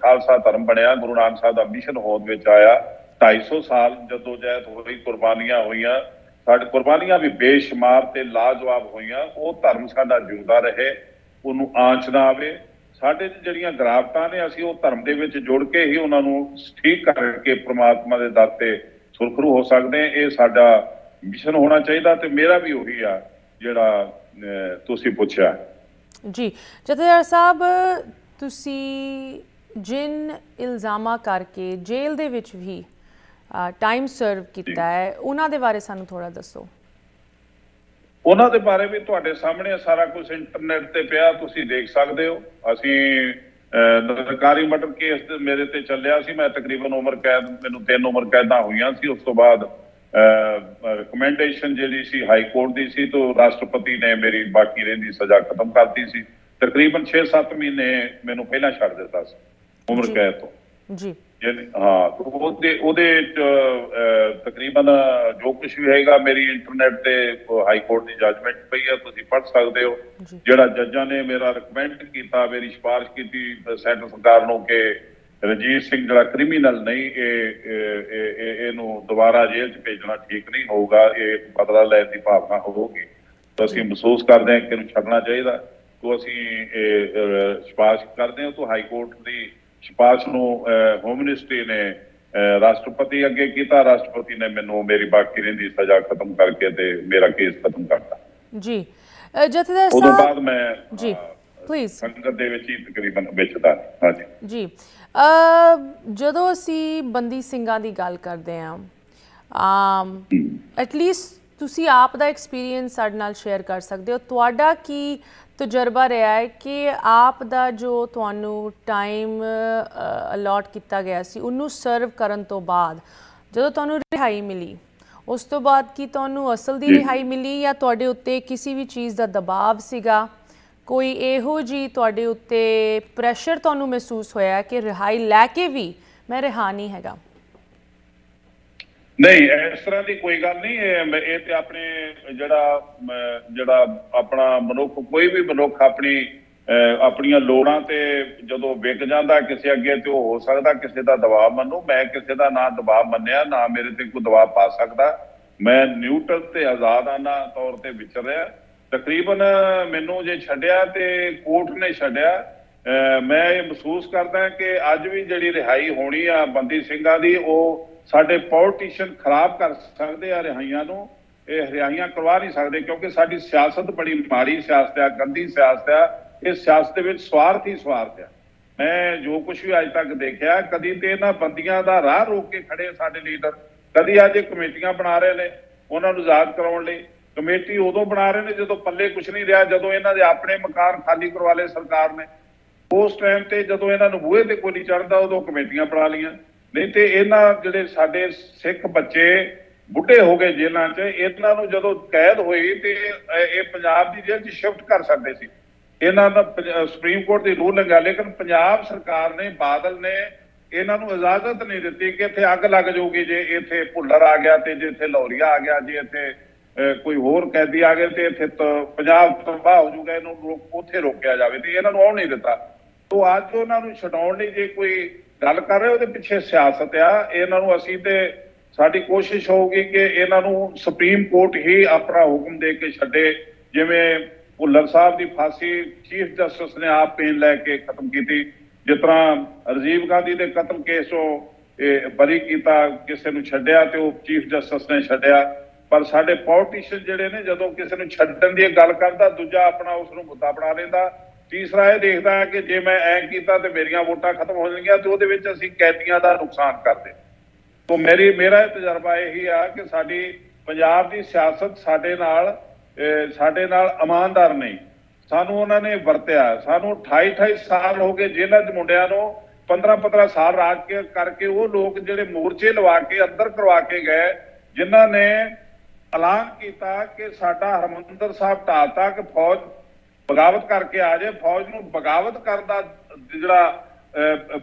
ਖਾਲਸਾ ਧਰਮ ਬਣਿਆ, ਗੁਰੂ ਨਾਨਕ ਸਾਹਿਬ ਦਾ ਮਿਸ਼ਨ ਹੋਂਦ ਵਿੱਚ ਆਇਆ। 250 ਸਾਲ ਜਦੋਜਹਿਦ ਹੋਈ, ਕੁਰਬਾਨੀਆਂ ਹੋਈਆਂ। ਸਾਡੇ ਕੁਰਬਾਨੀਆਂ ਵੀ ਬੇਸ਼ੁਮਾਰ ਤੇ ਲਾਜਵਾਬ ਹੋਈਆਂ। ਉਹ ਧਰਮ ਸਾਡਾ ਜਿਉਂਦਾ ਰਹੇ, ਉਹਨੂੰ ਆਂਚ ਨਾ ਆਵੇ। ਸਾਡੇ ਜਿਹੜੀਆਂ ਗਿਰਾਵਟਾਂ ਨੇ, ਅਸੀਂ ਉਹ ਧਰਮ ਦੇ ਵਿੱਚ ਜੁੜ ਕੇ ਹੀ ਉਹਨਾਂ ਨੂੰ ਠੀਕ ਕਰਕੇ ਪ੍ਰਮਾਤਮਾ ਦੇ ਦਰ ਤੇ ਸੁਰਖਰੂ ਹੋ ਸਕਦੇ ਹਾਂ। ਇਹ ਸਾਡਾ ਮਿਸ਼ਨ ਹੋਣਾ ਚਾਹੀਦਾ ਤੇ ਮੇਰਾ ਵੀ ਉਹੀ ਆ ਜਿਹੜਾ ਤੁਸੀਂ ਪੁੱਛਿਆ। ਜੀ ਜਥੇਦਾਰ ਸਾਹਿਬ, ਤੁਸੀਂ ਜਿਨ ਇਲਜ਼ਾਮਾਂ ਕਰਕੇ ਜੇਲ੍ਹ ਦੇ ਵਿੱਚ ਵੀ ਟਾਈਮ ਸਰਵ ਕੀਤਾ ਹੈ, ਉਹਨਾਂ ਦੇ ਬਾਰੇ ਸਾਨੂੰ ਥੋੜਾ ਦੱਸੋ। ਉਹਨਾਂ ਦੇ ਬਾਰੇ ਵੀ ਤੁਹਾਡੇ ਸਾਹਮਣੇ ਸਾਰਾ ਕੁਝ ਇੰਟਰਨੈਟ ਤੇ ਪਿਆ, ਤੁਸੀਂ ਦੇਖ ਸਕਦੇ ਹੋ। ਅਸੀਂ ਨਿਰੰਕਾਰੀ ਮਰਡਰ ਕੇਸ ਮੇਰੇ ਤੇ ਚੱਲਿਆ ਸੀ। ਮੈਂ ਤਕਰੀਬਨ ਉਮਰ ਕੈਦ, ਮੈਨੂੰ 3 ਉਮਰ ਕੈਦਾਂ ਹੋਈਆਂ ਸੀ। ਉਸ ਤੋਂ ਬਾਅਦ ਰਿਕਮੈਂਡੇਸ਼ਨ ਜਿਹੜੀ ਸੀ ਹਾਈ ਕੋਰਟ ਦੀ ਸੀ, ਤੋਂ ਰਾਸ਼ਟਰਪਤੀ ਨੇ ਮੇਰੀ ਬਾਕੀ ਰਹਿੰਦੀ ਸਜ਼ਾ ਖਤਮ ਕਰਤੀ ਸੀ। ਤਕਰੀਬਨ 6-7 ਮਹੀਨੇ ਮੈਨੂੰ ਪਹਿਲਾਂ ਛੱਡ ਦਿੱਤਾ ਸੀ ਉਮਰ ਕੈਦ ਤੋਂ। ਜੀ ਹਾਂ, ਉਹਦੇ ਤਕਰੀਬਨ ਜੋ ਕੁਛ ਵੀ ਹੈਗਾ ਮੇਰੀ ਇੰਟਰਨੈਟ ਤੇ ਹਾਈ ਕੋਰਟ ਦੀ ਜੱਜਮੈਂਟ ਪਈ ਆ, ਤੁਸੀਂ ਪੜ੍ਹ ਸਕਦੇ ਹੋ। ਜਿਹੜਾ ਜੱਜਾਂ ਨੇ ਮੇਰਾ ਰਿਕਮੈਂਡ ਕੀਤਾ, ਮੇਰੀ ਸਿਫਾਰਿਸ਼ ਕੀਤੀ ਸੈਂਟਰ ਸਰਕਾਰ ਨੂੰ ਕਿ ਰਣਜੀਤ ਸਿੰਘ ਜਿਹੜਾ ਕ੍ਰਿਮੀਨਲ ਨਹੀਂ, ਇਹਨੂੰ ਦੁਬਾਰਾ ਜੇਲ੍ਹ 'ਚ ਭੇਜਣਾ ਠੀਕ ਨਹੀਂ ਹੋਊਗਾ, ਇਹ ਬਦਲਾ ਲੈਣ ਦੀ ਭਾਵਨਾ ਹੋਊਗੀ। ਤਾਂ ਅਸੀਂ ਮਹਿਸੂਸ ਕਰਦੇ ਹਾਂ ਕਿ ਇਹਨੂੰ ਛੱਡਣਾ ਚਾਹੀਦਾ। ਤੋਂ ਅਸੀਂ ਸਿਫਾਰਿਸ਼ ਕਰਦੇ ਹਾਂ। ਤੋਂ ਹਾਈ ਕੋਰਟ ਦੀ ਸਿਫਾਰਿਸ਼ ਨੂੰ ਹੋਮ ਮਿਨਿਸਟਰੀ ਨੇ ਰਾਸ਼ਟਰਪਤੀ ਅੱਗੇ ਕੀਤਾ। ਰਾਸ਼ਟਰਪਤੀ ਨੇ ਮੈਨੂੰ ਮੇਰੀ ਬਾਕੀ ਰਹਿੰਦੀ ਸਜ਼ਾ ਖਤਮ ਕਰਕੇ ਤੇ ਮੇਰਾ ਕੇਸ ਖਤਮ ਕਰਤਾ। ਜੀ ਜਥੇਦਾਰ ਸਾਹਿਬ, ਉਦੋਂ ਬਾਅਦ ਮੈਂ ਪਲੀਜ਼ ਸੰਗਤ ਦੇ ਵਿੱਚ ਹੀ ਤਕਰੀਬਨ ਵਿਚਦਾ। ਹਾਂਜੀ ਜੀ ਜਦੋਂ ਅਸੀਂ ਬੰਦੀ ਸਿੰਘਾਂ ਦੀ ਗੱਲ ਕਰਦੇ ਹਾਂ, ਐਟਲੀਸਟ ਤੁਸੀਂ ਆਪ ਦਾ ਐਕਸਪੀਰੀਅੰਸ ਸਾਡੇ ਨਾਲ ਸ਼ੇਅਰ ਕਰ ਸਕਦੇ ਹੋ। ਤੁਹਾਡਾ ਕੀ ਤਜਰਬਾ ਰਿਹਾ ਹੈ ਕਿ ਆਪ ਦਾ ਜੋ ਤੁਹਾਨੂੰ ਟਾਈਮ ਅਲਾਟ ਕੀਤਾ ਗਿਆ ਸੀ ਉਹਨੂੰ ਸਰਵ ਕਰਨ ਤੋਂ ਬਾਅਦ ਜਦੋਂ ਤੁਹਾਨੂੰ ਰਿਹਾਈ ਮਿਲੀ, ਉਸ ਤੋਂ ਬਾਅਦ ਕੀ ਤੁਹਾਨੂੰ ਅਸਲ ਦੀ ਰਿਹਾਈ ਮਿਲੀ ਜਾਂ ਤੁਹਾਡੇ ਉੱਤੇ ਕਿਸੇ ਵੀ ਚੀਜ਼ ਦਾ ਦਬਾਅ ਸੀਗਾ? ਕੋਈ ਇਹੋ ਜਿਹੀ ਤੁਹਾਡੇ ਉੱਤੇ ਪ੍ਰੈਸ਼ਰ ਤੁਹਾਨੂੰ ਮਹਿਸੂਸ ਹੋਇਆ ਕਿ ਰਿਹਾਈ ਲੈ ਕੇ ਵੀ ਮੈਂ ਰਿਹਾ ਨਹੀਂ ਹੈਗਾ? ਨਹੀਂ, ਇਸ ਤਰ੍ਹਾਂ ਦੀ ਕੋਈ ਗੱਲ ਨਹੀਂ। ਇਹ ਤੇ ਆਪਣੇ ਜਿਹੜਾ ਆਪਣਾ ਮਨੁੱਖ, ਕੋਈ ਵੀ ਮਨੁੱਖ ਆਪਣੀਆਂ ਲੋੜਾਂ ਤੇ ਜਦੋਂ ਵਿਕ ਜਾਂਦਾ ਕਿਸੇ ਅੱਗੇ ਤੇ ਉਹ ਹੋ ਸਕਦਾ ਕਿਸੇ ਦਾ ਦਬਾਅ ਮੰਨੂ। ਮੈਂ ਕਿਸੇ ਦਾ ਨਾ ਦਬਾਅ ਮੰਨਿਆ, ਨਾ ਮੇਰੇ ਤੇ ਕੋਈ ਦਬਾਅ ਪਾ ਸਕਦਾ। ਮੈਂ ਨਿਊਟਰਲ ਤੇ ਆਜ਼ਾਦਾਨਾ ਤੌਰ ਤੇ ਵਿਚਰ ਰਿਹਾ। ਤਕਰੀਬਨ ਮੈਨੂੰ ਜੇ ਛੱਡਿਆ ਤੇ ਕੋਰਟ ਨੇ ਛੱਡਿਆ। ਮੈਂ ਇਹ ਮਹਿਸੂਸ ਕਰਦਾ ਕਿ ਅੱਜ ਵੀ ਜਿਹੜੀ ਰਿਹਾਈ ਹੋਣੀ ਆ ਬੰਦੀ ਸਿੰਘਾਂ ਦੀ, ਉਹ ਸਾਡੇ ਪੋਲੀਟੀਸ਼ੀਅਨ ਖਰਾਬ ਕਰ ਸਕਦੇ ਆ ਰਿਹਾਈਆਂ ਨੂੰ। ਇਹ ਰਿਹਾਈਆਂ ਕਰਵਾ ਨਹੀਂ ਸਕਦੇ ਕਿਉਂਕਿ ਸਾਡੀ ਸਿਆਸਤ ਬੜੀ ਮਾੜੀ ਸਿਆਸਤ ਆ, ਗੰਦੀ ਸਿਆਸਤ ਆ। ਇਸ ਸਿਆਸਤ ਦੇ ਵਿੱਚ ਸਵਾਰਥ ਹੀ ਸਵਾਰਥ ਆ। ਮੈਂ ਜੋ ਕੁਛ ਵੀ ਅੱਜ ਤੱਕ ਦੇਖਿਆ, ਕਦੀ ਤੇ ਇਹਨਾਂ ਬੰਦੀਆਂ ਦਾ ਰਾਹ ਰੋਕ ਕੇ ਖੜੇ ਸਾਡੇ ਲੀਡਰ, ਕਦੀ ਅੱਜ ਇਹ ਕਮੇਟੀਆਂ ਬਣਾ ਰਹੇ ਨੇ ਉਹਨਾਂ ਨੂੰ ਆਜ਼ਾਦ ਕਰਾਉਣ ਲਈ। ਕਮੇਟੀ ਉਦੋਂ ਬਣਾ ਰਹੇ ਨੇ ਜਦੋਂ ਪੱਲੇ ਕੁਛ ਨਹੀਂ ਰਿਹਾ, ਜਦੋਂ ਇਹਨਾਂ ਦੇ ਆਪਣੇ ਮਕਾਨ ਖਾਲੀ ਕਰਵਾ ਲਏ ਸਰਕਾਰ ਨੇ। ਉਸ ਟਾਈਮ ਤੇ ਜਦੋਂ ਇਹਨਾਂ ਨੂੰ ਬੂਹੇ ਤੇ ਕੋਈ ਨਹੀਂ ਚੜ੍ਹਦਾ ਉਦੋਂ ਕਮੇਟੀਆਂ ਬਣਾ ਲਈਆਂ। ਨਹੀਂ ਤੇ ਇਹਨਾਂ ਜਿਹੜੇ ਸਾਡੇ ਸਿੱਖ ਬੱਚੇ ਬੁੱਢੇ ਹੋ ਗਏ ਜੇਲ੍ਹਾਂ 'ਚ, ਇਹਨਾਂ ਨੂੰ ਜਦੋਂ ਕੈਦ ਹੋਈ ਤੇ ਇਹ ਪੰਜਾਬ ਦੀ ਜੇਲ੍ਹ 'ਚ ਸ਼ਿਫਟ ਕਰ ਸਕਦੇ ਸੀ। ਇਹਨਾਂ ਦਾ ਸੁਪਰੀਮ ਕੋਰਟ ਦੀ ਰੂਲਿੰਗ ਹੈ, ਲੇਕਿਨ ਪੰਜਾਬ ਸਰਕਾਰ ਨੇ, ਬਾਦਲ ਨੇ ਇਹਨਾਂ ਨੂੰ ਇਜਾਜ਼ਤ ਨਹੀਂ ਦਿੱਤੀ ਕਿ ਇੱਥੇ ਅੱਗ ਲੱਗ ਜਾਊਗੀ ਜੇ ਇੱਥੇ ਭੁੱਲਰ ਆ ਗਿਆ ਤੇ ਜੇ ਇੱਥੇ ਲੌਰੀਆ ਆ ਗਿਆ, ਜੇ ਇੱਥੇ ਕੋਈ ਹੋਰ ਕੈਦੀ ਆ ਗਏ ਤੇ ਇੱਥੇ ਪੰਜਾਬ ਤਬਾਹ ਹੋ ਜਾਊਗਾ, ਇਹਨੂੰ ਉੱਥੇ ਰੋਕਿਆ ਜਾਵੇ। ਤੇ ਇਹਨਾਂ ਨੂੰ ਆਉਣ ਨਹੀਂ ਦਿੱਤਾ। ਤੋ ਅੱਜ ਉਹਨਾਂ ਨੂੰ ਛਡਾਉਣ ਲਈ ਜੇ ਕੋਈ ਗੱਲ ਕਰ ਰਹੇ ਉਹਦੇ ਪਿੱਛੇ ਸਿਆਸਤ ਆ। ਇਹਨਾਂ ਨੂੰ ਅਸੀਂ ਤੇ ਸਾਡੀ ਕੋਸ਼ਿਸ਼ ਹੋਊਗੀ ਕਿ ਇਹਨਾਂ ਨੂੰ ਸੁਪਰੀਮ ਕੋਰਟ ਹੀ ਆਪਣਾ ਹੁਕਮ ਦੇ ਕੇ ਛੱਡੇ। ਜਿਵੇਂ ਭੁੱਲਰ ਸਾਹਿਬ ਦੀ ਫਾਂਸੀ ਚੀਫ ਜਸਟਿਸ ਨੇ ਆਪ ਪੇਨ ਲੈ ਕੇ ਖਤਮ ਕੀਤੀ, ਜਿਸ ਤਰ੍ਹਾਂ ਰਾਜੀਵ ਗਾਂਧੀ ਦੇ ਕਤਲ ਕੇਸ ਤੋਂ ਬਰੀ ਕੀਤਾ, ਕਿਸੇ ਨੂੰ ਛੱਡਿਆ ਤੇ ਉਹ ਚੀਫ ਜਸਟਿਸ ਨੇ ਛੱਡਿਆ। ਪਰ ਸਾਡੇ ਪੋਲੀਟੀਸ਼ੀਅਨ ਜਿਹੜੇ ਨੇ, ਜਦੋਂ ਕਿਸੇ ਨੂੰ ਛੱਡਣ ਦੀ ਗੱਲ ਕਰਦਾ, ਦੂਜਾ ਆਪਣਾ ਉਸ ਨੂੰ ਮੁੱਦਾ ਬਣਾ ਲੈਂਦਾ। ਤੀਸਰਾ ਇਹ ਦੇਖਦਾ ਹੈ ਕਿ ਜੇ ਮੈਂ ਐਂ ਕੀਤਾ ਤੇ ਮੇਰੀਆਂ ਵੋਟਾਂ ਖਤਮ ਹੋ ਜਾਣਗੀਆਂ ਤੇ ਉਹਦੇ ਵਿੱਚ ਅਸੀਂ ਕੈਦੀਆਂ ਦਾ ਨੁਕਸਾਨ ਕਰਦੇ। ਤੋਂ ਮੇਰਾ ਤਜਰਬਾ ਇਹੀ ਆ ਕਿ ਸਾਡੀ ਪੰਜਾਬ ਦੀ ਸਿਆਸਤ ਸਾਡੇ ਨਾਲ ਇਮਾਨਦਾਰ ਨਹੀਂ। ਸਾਨੂੰ ਉਹਨਾਂ ਨੇ ਵਰਤਿਆ। ਸਾਨੂੰ 28 ਸਾਲ ਹੋ ਗਏ ਜੇਲ੍ਹਾਂ 'ਚ ਮੁੰਡਿਆਂ ਨੂੰ, 15 ਸਾਲ ਰਾਜ ਕਰਕੇ ਉਹ ਲੋਕ ਜਿਹੜੇ ਮੋਰਚੇ ਲਵਾ ਕੇ ਅੰਦਰ ਕਰਵਾ ਕੇ ਗਏ, ਜਿਨ੍ਹਾਂ ਨੇ ਐਲਾਨ ਕੀਤਾ ਕਿ ਸਾਡਾ ਹਰਮੰਦਰ ਸਾਹਿਬ ਢਾਤਾ ਕਿ ਫੌਜ ਬਗਾਵਤ ਕਰਕੇ ਆ ਜਾਏ। ਫੌਜ ਨੂੰ ਬਗਾਵਤ ਕਰਨ ਦਾ ਜਿਹੜਾ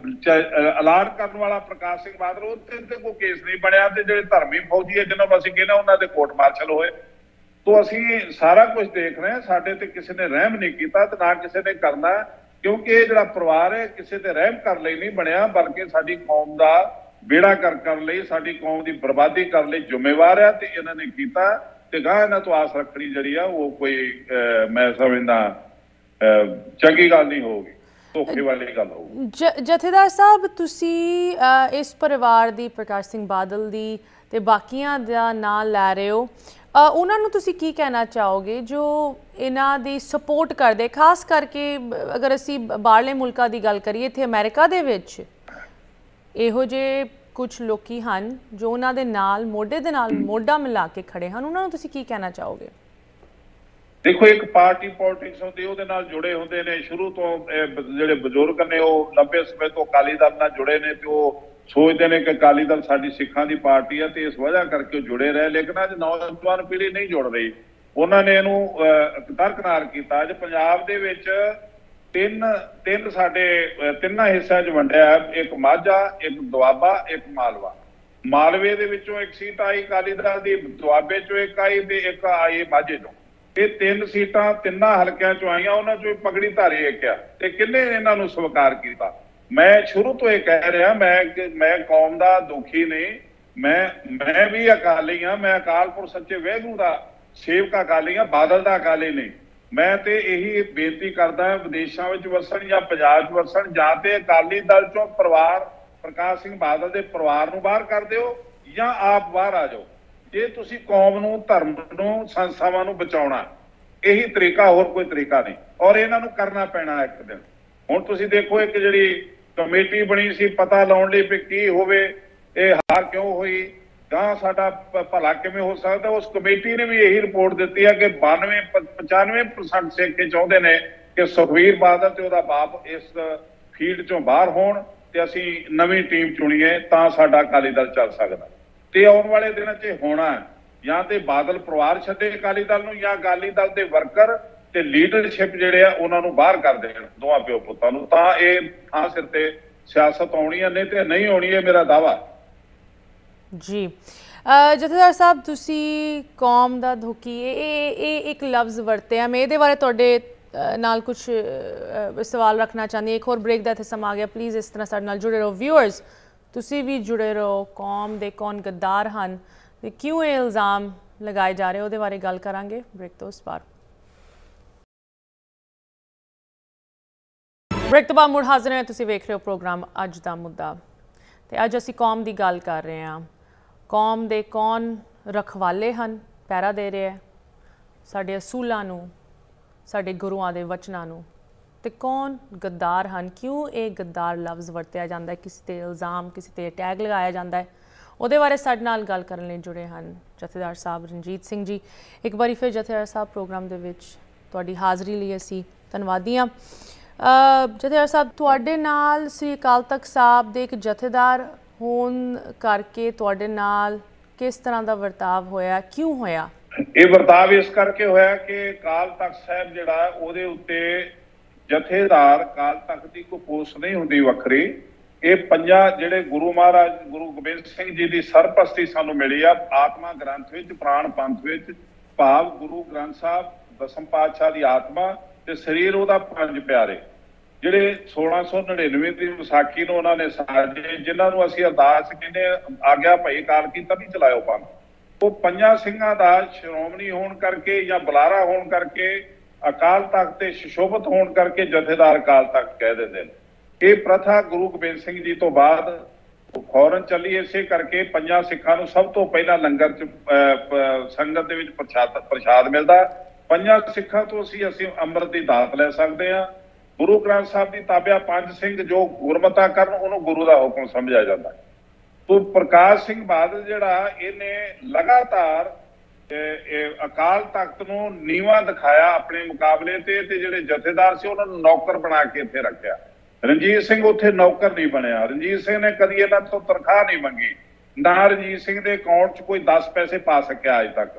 ਐਲਾਨ ਕਰਨ ਵਾਲਾ ਪ੍ਰਕਾਸ਼ ਸਿੰਘ ਬਾਦਲ, ਉਹਦੇ ਤੇ ਕੋਈ ਕੇਸ ਨਹੀਂ ਬਣਿਆ ਤੇ ਜਿਹੜੇ ਧਰਮੀ ਫੌਜੀ ਹੈ ਜਿਹਨਾਂ ਨੂੰ ਅਸੀਂ ਕਹਿੰਦੇ ਉਹਨਾਂ ਦੇ ਕੋਰਟ ਮਾਰਸ਼ਲ ਹੋਏ। ਤੋਂ ਅਸੀਂ ਸਾਰਾ ਕੁਝ ਦੇਖ ਰਹੇ ਹਾਂ। ਸਾਡੇ ਤੇ ਕਿਸੇ ਨੇ ਰਹਿਮ ਨਹੀਂ ਕੀਤਾ ਤੇ ਨਾ ਕਿਸੇ ਨੇ ਕਰਨਾ, ਕਿਉਂਕਿ ਇਹ ਜਿਹੜਾ ਪਰਿਵਾਰ ਹੈ ਕਿਸੇ ਤੇ ਰਹਿਮ ਕਰਨ ਲਈ ਨਹੀਂ ਬਣਿਆ, ਬਲਕਿ ਸਾਡੀ ਕੌਮ ਦਾ ਬੇੜਾ ਕਰਨ ਲਈ, ਸਾਡੀ ਕੌਮ ਦੀ ਬਰਬਾਦੀ ਕਰਨ ਲਈ ਜ਼ਿੰਮੇਵਾਰ ਆ। ਤੇ ਇਹਨਾਂ ਨੇ ਕੀਤਾ ਤੇ ਗਾਂ ਇਹਨਾਂ ਤੋਂ ਆਸ ਰੱਖਣੀ ਜਿਹੜੀ ਆ ਉਹ ਕੋਈ ਮੈਂ ਸਮਝਦਾ ਚੰਗੀ ਗੱਲ ਨਹੀਂ ਹੋਊਗੀ, ਧੋਖੇ ਵਾਲੀ ਗੱਲ ਹੋਊਗੀ। ਜਥੇਦਾਰ ਸਾਹਿਬ, ਤੁਸੀਂ ਇਸ ਪਰਿਵਾਰ ਦੀ, ਪ੍ਰਕਾਸ਼ ਸਿੰਘ ਬਾਦਲ ਦੀ ਤੇ ਬਾਕੀਆਂ ਦਾ ਨਾਂ ਲੈ ਰਹੇ ਹੋ, ਉਹਨਾਂ ਨੂੰ ਤੁਸੀਂ ਕੀ ਕਹਿਣਾ ਚਾਹੋਗੇ ਜੋ ਇਹਨਾਂ ਦੀ ਸਪੋਰਟ ਕਰਦੇ? ਖਾਸ ਕਰਕੇ ਅਗਰ ਅਸੀਂ ਬਾਹਰਲੇ ਮੁਲਕਾਂ ਦੀ ਗੱਲ ਕਰੀਏ, ਇੱਥੇ ਅਮਰੀਕਾ ਦੇ ਵਿੱਚ ਇਹੋ ਜਿਹੇ ਕੁਝ ਲੋਕੀ ਹਨ ਜੋ ਉਹਨਾਂ ਦੇ ਨਾਲ ਮੋਢੇ ਦੇ ਨਾਲ ਮੋਢਾ ਮਿਲਾ ਕੇ ਖੜੇ ਹਨ, ਉਹਨਾਂ ਨੂੰ ਤੁਸੀਂ ਕੀ ਕਹਿਣਾ ਚਾਹੋਗੇ? ਦੇਖੋ, ਇੱਕ ਪਾਰਟੀ ਪੋਲਿਟਿਕਸ ਹੁੰਦੀ, ਉਹਦੇ ਨਾਲ ਜੁੜੇ ਹੁੰਦੇ ਨੇ ਸ਼ੁਰੂ ਤੋਂ। ਜਿਹੜੇ ਬਜ਼ੁਰਗ ਨੇ ਉਹ ਲੰਬੇ ਸਮੇਂ ਤੋਂ ਅਕਾਲੀ ਦਲ ਨਾਲ ਜੁੜੇ ਨੇ ਤੇ ਉਹ ਸੋਚਦੇ ਨੇ ਕਿ ਅਕਾਲੀ ਦਲ ਸਾਡੀ ਸਿੱਖਾਂ ਦੀ ਪਾਰਟੀ ਹੈ ਤੇ ਇਸ ਵਜ੍ਹਾ ਕਰਕੇ ਜੁੜੇ ਰਹੇ। ਲੇਕਿਨ ਅੱਜ ਨੌਜਵਾਨ ਪੀੜ੍ਹੀ ਨਹੀਂ ਜੁੜ ਰਹੀ। ਉਹਨਾਂ ਨੇ ਇਹਨੂੰ ਦਰਕਨਾਰ ਕੀਤਾ। ਅੱਜ ਪੰਜਾਬ ਦੇ ਵਿੱਚ ਤਿੰਨਾਂ ਹਿੱਸਿਆਂ 'ਚ ਵੰਡਿਆ। ਇੱਕ ਮਾਝਾ, ਇੱਕ ਦੁਆਬਾ, ਇੱਕ ਮਾਲਵਾ। ਮਾਲਵੇ ਦੇ ਵਿੱਚੋਂ ਇੱਕ ਸੀਟ ਆਈ ਅਕਾਲੀ ਦਲ ਦੀ, ਦੁਆਬੇ 'ਚੋਂ ਇੱਕ ਆਈ ਤੇ ਇੱਕ ਆਈ ਮਾਝੇ 'ਚੋਂ। ਇਹ 3 ਸੀਟਾਂ ਤਿੰਨਾਂ ਹਲਕਿਆਂ 'ਚੋਂ ਆਈਆਂ। ਉਹਨਾਂ 'ਚੋਂ ਪਗੜੀ ਧਾਰੀ ਇੱਕ ਆ ਤੇ ਕਿੰਨੇ ਇਹਨਾਂ ਨੂੰ ਸਵੀਕਾਰ ਕੀਤਾ। ਮੈਂ ਸ਼ੁਰੂ ਤੋਂ ਇਹ ਕਹਿ ਰਿਹਾ, ਮੈਂ ਕੌਮ ਦਾ ਦੁਖੀ ਨਹੀਂ। ਮੈਂ ਵੀ ਅਕਾਲੀ ਹਾਂ। ਮੈਂ ਅਕਾਲਪੁਰ ਸੱਚੇ ਵਾਹਿਗੁਰੂ ਦਾ ਸੇਵਕ ਅਕਾਲੀ ਹਾਂ, ਬਾਦਲ ਦਾ ਅਕਾਲੀ ਨਹੀਂ। ਮੈਂ ਤੇ ਇਹੀ ਬੇਨਤੀ ਕਰਦਾ, ਵਿਦੇਸ਼ਾਂ ਵਿੱਚ ਵਸਣ ਜਾਂ ਪੰਜਾਬ 'ਚ ਵਸਣ, ਜਾਂ ਤੇ ਅਕਾਲੀ ਦਲ 'ਚੋਂ ਪਰਿਵਾਰ ਪ੍ਰਕਾਸ਼ ਸਿੰਘ ਬਾਦਲ ਦੇ ਪਰਿਵਾਰ ਨੂੰ ਬਾਹਰ ਕਰ ਦਿਓ ਜਾਂ ਆਪ ਬਾਹਰ ਆ ਜਾਓ। ਜੇ ਤੁਸੀਂ ਕੌਮ ਨੂੰ, ਧਰਮ ਨੂੰ, ਸੰਸਥਾਵਾਂ ਨੂੰ ਬਚਾਉਣਾ, ਇਹੀ ਤਰੀਕਾ, ਹੋਰ ਕੋਈ ਤਰੀਕਾ ਨਹੀਂ। ਔਰ ਇਹਨਾਂ ਨੂੰ ਕਰਨਾ ਪੈਣਾ ਇੱਕ ਦਿਨ। ਹੁਣ ਤੁਸੀਂ ਦੇਖੋ, ਇੱਕ ਜਿਹੜੀ कमेटी बनी सी पता लाने लिए की होवे ये हार क्यों हुई, गां साडा भला किवें हो सकता। उस कमेटी ने भी यही रिपोर्ट दी है कि 95% सिख चाहते हैं कि सुखबीर बादल ते उहदा बाप इस फील्ड चों बाहर होण ते असीं नवीं टीम चुनीए तां साडा अकाली दल चल सकदा। ते आउण वाले दिनां 'च होना या ते बादल परिवार छड्डे अकाली दल नूं या अकाली दल दे वर्कर ते लीडरशिप जिहड़े आ उहनां नूं बाहर कर देण दोवां प्यो पुत्तां नूं, तां इह थां सिर ते सियासत आउणी है, नहीं ते नहीं आउणी है मेरा दावा जी। जथेदार साहब तुसी कौम दा दुखी एक लफ्ज़ वरते मैं ये बारे तुहाडे नाल कुछ सवाल रखना चाहती। एक होर ब्रेक दा इत्थे समा आ गया। प्लीज़ इस तरह साडे नाल जुड़े रहो। व्यूअर्स तुसी भी जुड़े रहो। कौम दे कौन गद्दार हन ते क्यों ये इल्ज़ाम लगाए जा रहे, उहदे बारे गल करांगे ब्रेक तो उस पार। ब्रेक तो बाद मुड़ हाज़र हैं। तुसी वेख रहे हो प्रोग्राम अज दा मुद्दा ते अज असी कौम दी गल कर रहे हैं। कौम दे कौन रखवाले हन, पैरा दे रहे हैं साडे असूलां नूं, साडे गुरुआं दे वचनां नूं, ते कौन गद्दार हन, क्यों ये गद्दार लफ्ज़ वरत्या जाता है, किसी ते इल्ज़ाम किसी ते टैग लगाया जाता है, उहदे बारे साडे नाल गल करन लई जुड़े हन जथेदार साहब रंजीत सिंह जी। एक बारी फिर जथेदार साहब प्रोग्राम दे विच तुहाडी हाज़री लई असीं धन्नवादी हां। जथेदार साहब तुहाडे नाल श्री अकाल तख्त साहब दे एक जथेदार होण करके तुहाडे नाल किस तरह का वर्ताव होया, क्यों होया? ये वर्ताव इस करके होया कि अकाल तख्त साहब जिहड़ा उहदे उत्ते जथेदार अकाल तख्त की कोई पोस्ट नहीं हुंदी वखरी। ये पंजा जिहड़े गुरु महाराज गुरु गोबिंद सिंह जी की सरपस्ती सानू मिली आ आत्मा ग्रंथ विच प्राण पंथ विच भाव गुरु ग्रंथ साहब दसम पातशाह की आत्मा ते शरीर उहदा पंज प्यारे जिहड़े 1699 की विसाखी नूं उन्होंने साजे जिन्हां नूं असीं अरदास कहने आग्या भाई काल कीता नहीं चलाओ पंथ, वो पंजा सिंघां दा श्रोमणी होण करके या बुलारा होण करके अकाल तख्त ते सुशोभित होण करके जथेदार अकाल तख्त कह दिंदे ने। ये प्रथा गुरु गोबिंद सिंह जी तो बाद फौरन चली, इसे करके पंजा सिखां नूं सब तो पहला लंगर च संगत दे विच प्रसाद मिलदा। पंजा सिखां तो असीं अंमृत की दात लै सकदे हां। गुरु ग्रंथ साहब की ताबिया पंज सिंह जो गुरमता करन उहनूं गुरु का हुक्म समझा जाता है। तो प्रकाश सिंह बादल जिहड़ा इहने लगातार अकाल तख्त नूं नीवां दिखाया अपने मुकाबले ते जिहड़े जथेदार से उन्होंने नौकर बना के इत्थे रखिया। रंजीत सिंह उत्थे नौकर नहीं बनया। रंजीत सिंह ने कदी इन्हां तों तनख्वाह नहीं मंगी, ना रंजीत सिंह के अकाउंट च कोई 10 पैसे पा सकिया अज तक।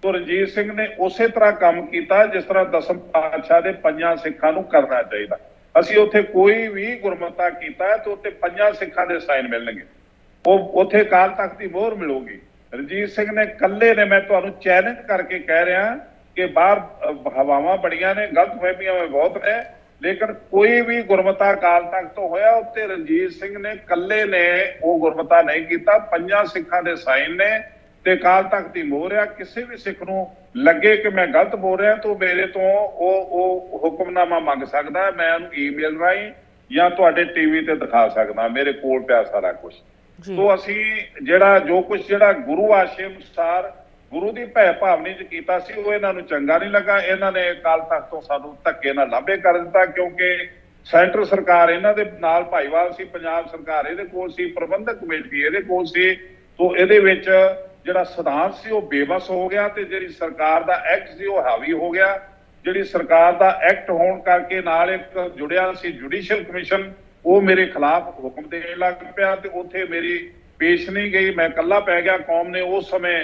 तो रंजीत सिंह ने उस तरह काम किया जिस तरह दसम पातशाह के पंजा सिखां नूं करना चाहिए। असीं उत्थे कोई भी गुरमता किया तो उत्थे पंजा सिखां दे साइन मिलणगे, वो उत्थे अकाल तख्त की मोहर मिलूगी। रंजीत सिंह ने कल्ले ने, मैं तुहानूं चैलेंज करके कह रहा कि बाहर हवावां बड़ियां ने, गलतफहमियां में बहुत है, लेकिन कोई भी गुरमता अकाल तख्त तो होया उत्ते रंजीत सिंह ने कल्ले ने वो गुरमता नहीं किया। पंजा सिखां दे साइन ने ते अकाल तख्त की मोहर आ। किसी भी सिख नूं लगे कि मैं गलत बोल रहा तो मेरे तो वो हुक्मनामा मंग सकदा, मैं उहनूं ईमेल राहीं या तुहाडे टीवी ते दिखा सकदा, मेरे कोल पिया सारा कुछ। तो असीं जिहड़ा जो कुछ जिहड़ा गुरु आशे अनुसार गुरु की भै भावनी च कीता सी वो इन्हां नूं चंगा नहीं लगा। इन्हां ने अकाल तख्त तो सानूं धक्के नाल लांभे कर दित्ता, क्योंकि सेंटर सरकार इन्हां दे नाल भाईवाल सी, पंजाब सरकार इहदे कोल सी, प्रबंधक कमेटी इहदे कोल सी। तो इहदे विच जिहड़ा सिद्धांत सी वो बेबस हो गया ते जिहड़ी सरकार दा एक्ट सी वो हावी हो गया। जिहड़ी सरकार दा एक्ट होण करके नाल एक जुड़िया सी जुडिशियल कमीशन, वो मेरे खिलाफ हुक्म देने लग पिया ते उत्थे मेरी पेश नहीं गई, मैं कल्ला पै गया। कौम ने उस समय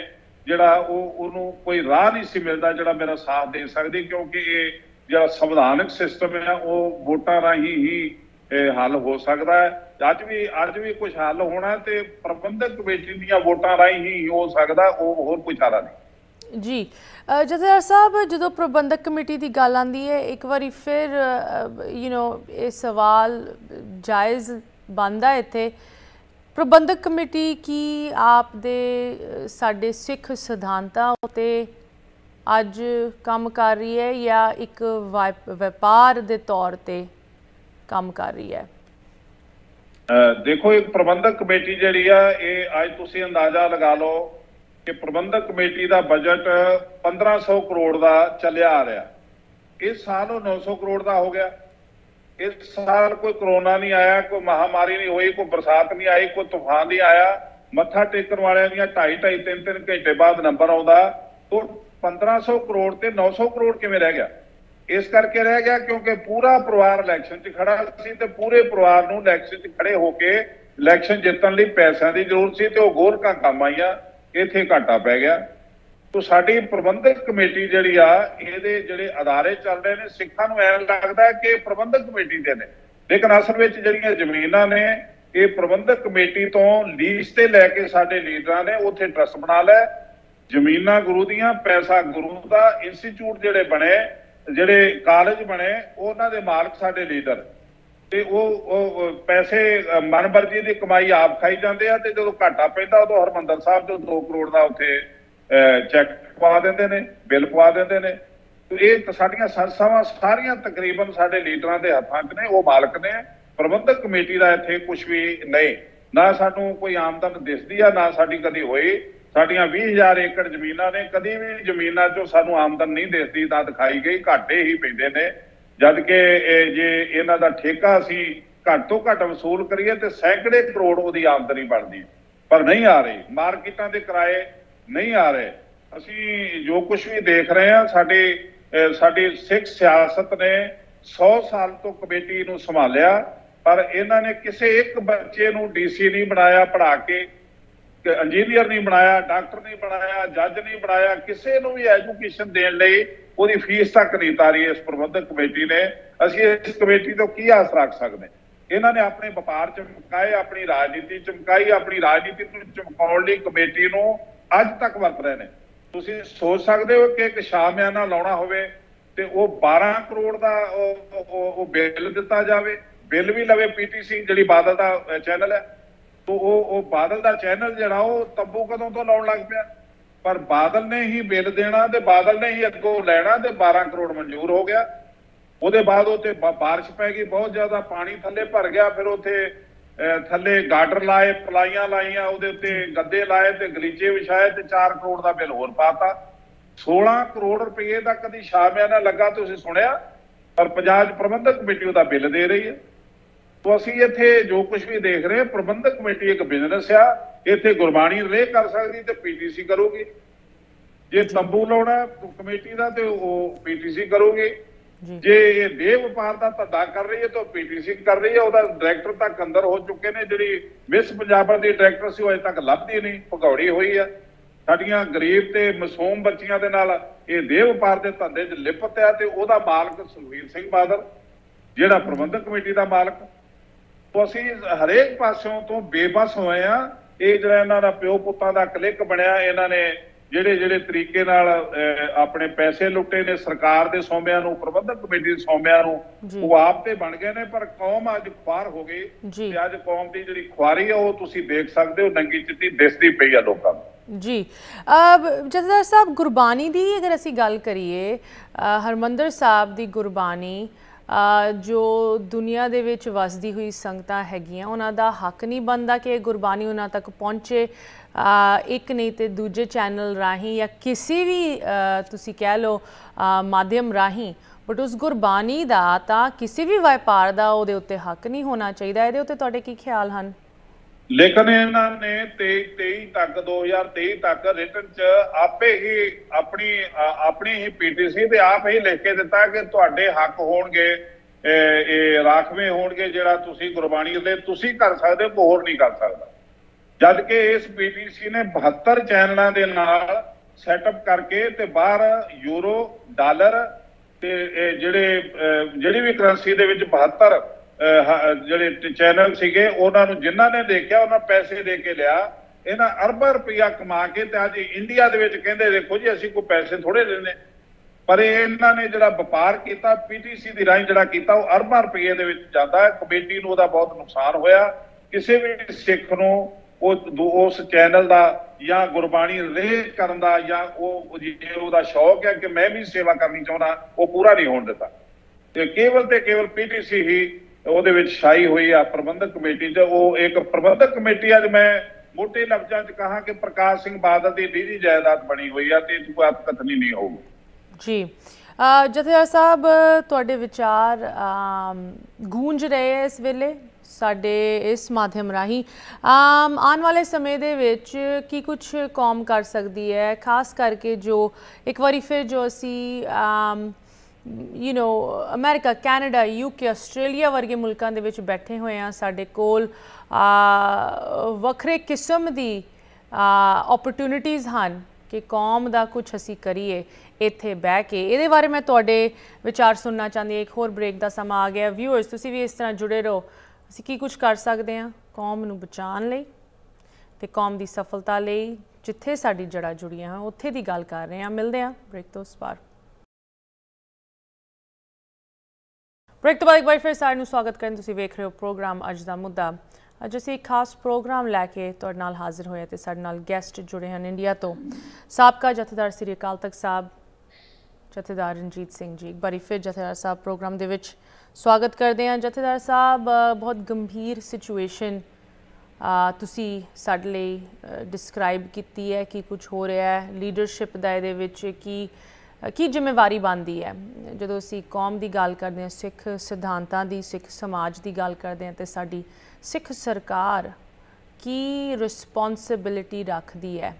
जिहड़ा उहनूं कोई राह नहीं सी मिलदा जिहड़ा मेरा साथ दे सकदी, क्योंकि ये जिहड़ा संविधानक सिस्टम है वो वोटां राहीं ही हल हो सकता है। अज भी कुछ हल होना तो प्रबंधक कमेटी दीयां वोटां राहीं ही हो सकता, वो होर कोई चारा नहीं जी। जथेदार साहब जो प्रबंधक कमेटी की गल आती है, एक बारी फिर ये सवाल जायज़ बनता है इत्थे, प्रबंधक कमेटी की आप दे साडे सिख सिद्धांतां उत्ते अज काम कर रही है या एक व्यापार के तौर पर काम कर रही है? देखो एक प्रबंधक कमेटी जिहड़ी आ ये अज तुसीं अंदाजा लगा लो कि प्रबंधक कमेटी का बजट 1500 करोड़ का चलिया आ रहा, इस साल 900 करोड़ का हो गया। इस साल कोई कोरोना नहीं आया, कोई महामारी नहीं हुई, कोई बरसात नहीं आई, कोई तूफान नहीं आया। मत्था टेकन वाले दी 2.5 3 घंटे बाद नंबर आता तो 1500 करोड़ ते 900 करोड़ किवें रह गया? इस करके रह गया क्योंकि पूरा परिवार इलैक्शन च खड़ा सी ते पूरे परिवार नूं इलैक्शन च खड़े होके इलैक्शन जितण लई पैसों की जरूरत सी ते ओह गोलकां काम आईयां, इत्थे घाटा पै गया। तो साडी प्रबंधक कमेटी जिहड़ी आ इहदे जिहड़े अदारे चल रहे ने सिखां नूं ऐ लगदा है कि प्रबंधक कमेटी दे ने, लेकिन असल विच जिहड़ियां ਜ਼ਮੀਨਾਂ ने ये प्रबंधक कमेटी तो लीज ते लैके साडे लीडरां ने उत्थे ट्रस्ट बना लिया। ਜ਼ਮੀਨਾਂ गुरु दियां, पैसा गुरु दा। इंस्टीट्यूट जिहड़े बने, जिहड़े कालेज बने, उन्हां दे मालक साडे लीडर ते ਉਹ पैसे मनमर्जी की कमाई आप खाई जाते हैं। तो जो घाटा पैंदा उदों हरमंदर साहब जो 2 करोड़ का उत्थे चैक पवा देंदे ने, बिल पवा देंदे ने। तो ये साडियां संस्थावां सारियां तकरीबन साडे लीडरां दे हत्थां 'च ने, वो मालक ने। प्रबंधक कमेटी का इत्थे कुछ भी नहीं, ना सानू कोई आमदन दिसदी आ, ना साडी कदी होई। साडियां 20,000 एकड़ जमीनां ने, कदी भी जमीनां चों सानू आमदन नहीं दिसदी, ना दिखाई गई, घाटे ही पैंदे ने। जद कि जे इन्हां दा ठेका असीं घट तो घट वसूल करिए तो सैकड़े करोड़ उहदी आमदनी बनदी, पर नहीं आ रही। मार्केटां दे किराए नहीं आ रहे। असीं जो कुछ भी देख रहे हैं, साडी सिख सियासत ने 100 साल तो कमेटी नूं संभालिया, पर इन्हां ने किसी एक बच्चे नूं DC नहीं बनाया पढ़ा के, इंजीनियर नहीं बनाया, डॉक्टर नहीं बनाया, जज नहीं बनाया, किसी नूं भी एजुकेशन देण लई ਉਹਦੀ फीस तक नहीं तारी इस प्रबंधक कमेटी ने। ਅਸੀਂ इस कमेटी तो की आस रख सकते? ਇਹਨਾਂ ने अपने व्यापार चमकाए, अपनी राजनीति चमकाई, अपनी राजनीति ਨੂੰ ਚਮਕਾਉਣ ਲਈ कमेटी ਨੂੰ ਅੱਜ तक ਵਰਤ ਰਹੇ ਨੇ। ਤੁਸੀਂ सोच सकते हो कि एक ਸ਼ਾਮਿਆਨਾ ਲਾਉਣਾ ਹੋਵੇ ਤੇ ਉਹ 12 ਕਰੋੜ ਦਾ ਉਹ ਬਿੱਲ ਦਿੱਤਾ ਜਾਵੇ। ਬਿੱਲ ਵੀ ਲਵੇ PTC ਜਿਹੜੀ ਬਾਦਲ ਦਾ ਚੈਨਲ ਹੈ, तो ਉਹ ਬਾਦਲ ਦਾ ਚੈਨਲ ਜਿਹੜਾ ਉਹ ਤੰਬੂ ਕਦੋਂ ਤੋਂ ਲਾਉਣ ਲੱਗ ਪਿਆ। पर बादल ने ही बिल देना ते बादल ने ही अगों लैना ते 12 करोड़ मंजूर हो गया। ਉਹਦੇ बाद उत्थे बारिश पै गई, बहुत ज्यादा पानी थले भर गया। फिर उत्थे थले गाटर लाए, पलाइयां लाइयां, ਉਹਦੇ उत्ते गद्दे लाए ते गलीचे विछाए ते 4 करोड़ का बिल होर पाता। 16 करोड़ रुपये का कदी शामियाना लगा तुसीं सुनिया? पर पंजाब प्रबंधक कमेटी ਉਹਦਾ बिल दे रही है। तो असीं इत्थे जो कुछ भी देख रहे हैं, प्रबंधक कमेटी एक बिजनेस आ। इत्थे गुरबाणी रे कर सकदी ते PTC करूगी। जे तंबू लाउणा कमेटी दा ते ओह PTC करूगी। जे देह व्यापार का धंधा कर रही है तो PTC कर रही है। ਉਹਦਾ डायरैक्टर तक अंदर हो चुके ने। जिहड़ी मिस पंजाब दी डायरैक्टर सी अजे तक लभदी नहीं, भगौड़ी हुई है। साडियां गरीब ते मासूम बच्चियां दे नाल ਇਹ देह व्यापार के धंधे 'ਚ लिपत है। ते ਉਹਦਾ मालक सुखबीर सिंह बादल ਜਿਹੜਾ प्रबंधक कमेटी का मालक। तो असीं हरेक पासों तो बेबस होए आ। ਇਹ ਜਿਹੜਾ ਇਹਨਾਂ ਦਾ ਪਿਓ ਪੁੱਤਾਂ ਦਾ ਕਲਿੱਕ ਬਣਿਆ, ਇਹਨਾਂ ਨੇ ਜਿਹੜੇ ਤਰੀਕੇ ਨਾਲ ਆਪਣੇ ਪੈਸੇ ਲੁੱਟੇ ਨੇ ਸਰਕਾਰ ਦੇ ਸੌਂਬਿਆਂ ਨੂੰ, ਪ੍ਰਬੰਧਕ ਕਮੇਟੀ ਦੇ ਸੌਂਬਿਆਂ ਨੂੰ, ਉਹ ਆਪ ਤੇ ਬਣ ਗਏ ਨੇ। ਪਰ ਕੌਮ ਅੱਜ ਖੁਆਰ ਹੋ ਗਈ ਤੇ ਅੱਜ ਕੌਮ ਦੀ ਜਿਹੜੀ ਖੁਆਰੀ ਆ ਉਹ ਤੁਸੀਂ ਦੇਖ ਸਕਦੇ ਹੋ, ਨੰਗੀ ਚਿੱਟੀ ਦਿਸਦੀ ਪਈ ਆ ਲੋਕਾਂ ਨੂੰ। ਜੀ ਜਥੇਦਾਰ ਸਾਹਿਬ, ਗੁਰਬਾਣੀ ਦੀ ਅਗਰ ਅਸੀਂ ਗੱਲ ਕਰੀਏ, ਹਰਮੰਦਰ ਸਾਹਿਬ ਦੀ ਗੁਰਬਾਣੀ जो दुनिया दे विच वसदी हुई संगतां हैगियां, उन्हां दा हक नहीं बनता कि गुरबानी उन्हां तक पहुँचे, एक नहीं तो दूजे चैनल राही या किसी भी तुसी कह लो माध्यम राही, बट उस गुरबानी दा तां किसी भी व्यापार दा उहदे उत्ते हक नहीं होना चाहिए। इहदे उत्ते तुहाडे की ख्याल हन? लेकिन इन्होंने 2023 तक रिटन च आपे ही अपनी ही PTC ते आप ही लिख के दिता कि तुहाडे हक होणगे, राखवे होणगे, जिहड़ा तुसीं गुरबाणी दे तुसीं कर सकदे, कोई होर नहीं कर सकदा। जद कि इस PTC ने 72 चैनलों के नाल सैटअप करके ते बाहर यूरो डॉलर ते जिहड़ी भी करंसी दे विच 72 ਜਿਹੜੇ ਚੈਨਲ ਸੀਗੇ ਉਹਨਾਂ ਨੂੰ ਜਿਨ੍ਹਾਂ ਨੇ ਦੇਖਿਆ ਉਹਨਾਂ ਪੈਸੇ ਦੇ ਕੇ ਲਿਆ। ਇਹਨਾਂ ਅਰਬਾਂ ਰੁਪਇਆ ਕਮਾ ਕੇ ਤੇ ਅੱਜ ਇੰਡੀਆ ਦੇ ਵਿੱਚ ਕਹਿੰਦੇ ਦੇਖੋ ਜੀ ਅਸੀਂ ਕੋਈ ਪੈਸੇ ਥੋੜੇ ਲੈਣੇ। ਪਰ ਇਹਨਾਂ ਨੇ ਜਿਹੜਾ ਵਪਾਰ ਕੀਤਾ PTC ਦੀ ਰਾਹੀਂ ਜਿਹੜਾ ਕੀਤਾ ਉਹ ਅਰਬਾਂ ਰੁਪਏ ਦੇ ਵਿੱਚ ਜਾਂਦਾ ਹੈ। ਕਮੇਟੀ ਨੂੰ ਉਹਦਾ ਬਹੁਤ ਨੁਕਸਾਨ ਹੋਇਆ। ਕਿਸੇ ਵੀ ਸਿੱਖ ਨੂੰ ਉਸ ਚੈਨਲ ਦਾ ਜਾਂ ਗੁਰਬਾਣੀ ਰੇ ਕਰਨ ਦਾ ਜਾਂ ਉਹ ਜੇ ਉਹਦਾ ਸ਼ੌਕ ਹੈ ਕਿ ਮੈਂ ਵੀ ਸੇਵਾ ਕਰਨੀ ਚਾਹੁੰਦਾ, ਉਹ ਪੂਰਾ ਨਹੀਂ ਹੋਣ ਦਿੱਤਾ। ਤੇ ਕੇਵਲ PTC ਹੀ ਉਹਦੇ ਵਿੱਚ ਛਾਈ ਹੋਈ ਆ ਪ੍ਰਬੰਧਕ ਕਮੇਟੀ 'ਚ। ਉਹ ਇੱਕ ਪ੍ਰਬੰਧਕ ਕਮੇਟੀ ਅੱਜ ਮੈਂ ਮੋਟੇ ਲਫ਼ਜ਼ਾਂ 'ਚ ਕਹਾਂ ਕਿ ਪ੍ਰਕਾਸ਼ ਸਿੰਘ ਬਾਦਲ ਦੀ ਨਿੱਜੀ ਜਾਇਦਾਦ ਬਣੀ ਹੋਈ ਆ ਤੇ ਕੋਈ ਕਤਨੀ ਨਹੀਂ ਹੋਊਗੀ। ਜੀ ਜਥੇਦਾਰ ਸਾਹਿਬ, ਤੁਹਾਡੇ ਵਿਚਾਰ ਗੂੰਜ ਰਹੇ ਹੈ ਇਸ ਵੇਲੇ ਸਾਡੇ ਇਸ ਮਾਧਿਅਮ ਰਾਹੀਂ। ਆਉਣ ਵਾਲੇ ਸਮੇਂ ਦੇ ਵਿੱਚ ਕੀ ਕੁਝ ਕੌਮ ਕਰ ਸਕਦੀ ਹੈ, ਖਾਸ ਕਰਕੇ ਜੋ ਇੱਕ ਵਾਰੀ ਫਿਰ ਜੋ ਅਸੀਂ ਅਮਰੀਕਾ, ਕੈਨੇਡਾ, UK, ਆਸਟ੍ਰੇਲੀਆ ਵਰਗੇ ਮੁਲਕਾਂ ਦੇ ਵਿੱਚ ਬੈਠੇ ਹੋਏ ਹਾਂ, ਸਾਡੇ ਕੋਲ ਵੱਖਰੇ ਕਿਸਮ ਦੀ ਓਪਰਚੁਨਿਟੀਜ਼ ਹਨ ਕਿ ਕੌਮ ਦਾ ਕੁਝ ਅਸੀਂ ਕਰੀਏ ਇੱਥੇ ਬਹਿ ਕੇ। ਇਹਦੇ ਬਾਰੇ ਮੈਂ ਤੁਹਾਡੇ ਵਿਚਾਰ ਸੁਣਨਾ ਚਾਹੁੰਦੀ ਹਾਂ। ਇੱਕ ਹੋਰ ਬ੍ਰੇਕ ਦਾ ਸਮਾਂ ਆ ਗਿਆ। ਵਿਊਅਰਸ, ਤੁਸੀਂ ਵੀ ਇਸ ਤਰ੍ਹਾਂ ਜੁੜੇ ਰਹੋ। ਅਸੀਂ ਕੀ ਕੁਝ ਕਰ ਸਕਦੇ ਹਾਂ ਕੌਮ ਨੂੰ ਬਚਾਉਣ ਲਈ ਅਤੇ ਕੌਮ ਦੀ ਸਫਲਤਾ ਲਈ, ਜਿੱਥੇ ਸਾਡੀ ਜੜ੍ਹਾਂ ਜੁੜੀਆਂ ਹਨ ਉੱਥੇ ਦੀ ਗੱਲ ਕਰ ਰਹੇ ਹਾਂ। ਮਿਲਦੇ ਹਾਂ ਬ੍ਰੇਕ ਤੋਂ ਉਸ ਪਾਰ। ਬ੍ਰੇਕ ਤੋਂ ਬਾਅਦ ਇੱਕ ਵਾਰ ਫਿਰ ਸਾਰਿਆਂ ਨੂੰ ਸਵਾਗਤ ਕਰਨ। ਤੁਸੀਂ ਵੇਖ ਰਹੇ ਹੋ ਪ੍ਰੋਗਰਾਮ ਅੱਜ ਦਾ ਮੁੱਦਾ। ਅੱਜ ਅਸੀਂ ਇੱਕ ਖਾਸ ਪ੍ਰੋਗਰਾਮ ਲੈ ਕੇ ਤੁਹਾਡੇ ਨਾਲ ਹਾਜ਼ਰ ਹੋਏ ਅਤੇ ਸਾਡੇ ਨਾਲ ਗੈਸਟ ਜੁੜੇ ਹਨ ਇੰਡੀਆ ਤੋਂ। ਸਾਬਕਾ ਜਥੇਦਾਰ ਸ੍ਰੀ ਅਕਾਲ ਤਖਤ ਸਾਹਿਬ ਜਥੇਦਾਰ ਰਣਜੀਤ ਸਿੰਘ ਜੀ। ਇੱਕ ਵਾਰੀ ਫਿਰ ਜਥੇਦਾਰ ਸਾਹਿਬ ਪ੍ਰੋਗਰਾਮ ਦੇ ਵਿੱਚ ਸਵਾਗਤ ਕਰਦੇ ਹਾਂ। ਜਥੇਦਾਰ ਸਾਹਿਬ, ਬਹੁਤ ਗੰਭੀਰ ਸਿਚੁਏਸ਼ਨ ਤੁਸੀਂ ਸਾਡੇ ਲਈ ਡਿਸਕ੍ਰਾਈਬ ਕੀਤੀ ਹੈ ਕਿ ਕੁਝ ਹੋ ਰਿਹਾ ਹੈ। ਲੀਡਰਸ਼ਿਪ ਦਾ ਇਹਦੇ ਵਿੱਚ ਕੀ ਜ਼ਿੰਮੇਵਾਰੀ ਬਣਦੀ ਹੈ ਜਦੋਂ ਅਸੀਂ ਕੌਮ ਦੀ ਗੱਲ ਕਰਦੇ ਹਾਂ, ਸਿੱਖ ਸਿਧਾਂਤਾਂ ਦੀ, ਸਿੱਖ ਸਮਾਜ ਦੀ ਗੱਲ ਕਰਦੇ ਹਾਂ, ਅਤੇ ਸਾਡੀ ਸਿੱਖ ਸਰਕਾਰ ਕੀ ਰਿਸਪੌਂਸਿਬਿਲਿਟੀ ਰੱਖਦੀ ਹੈ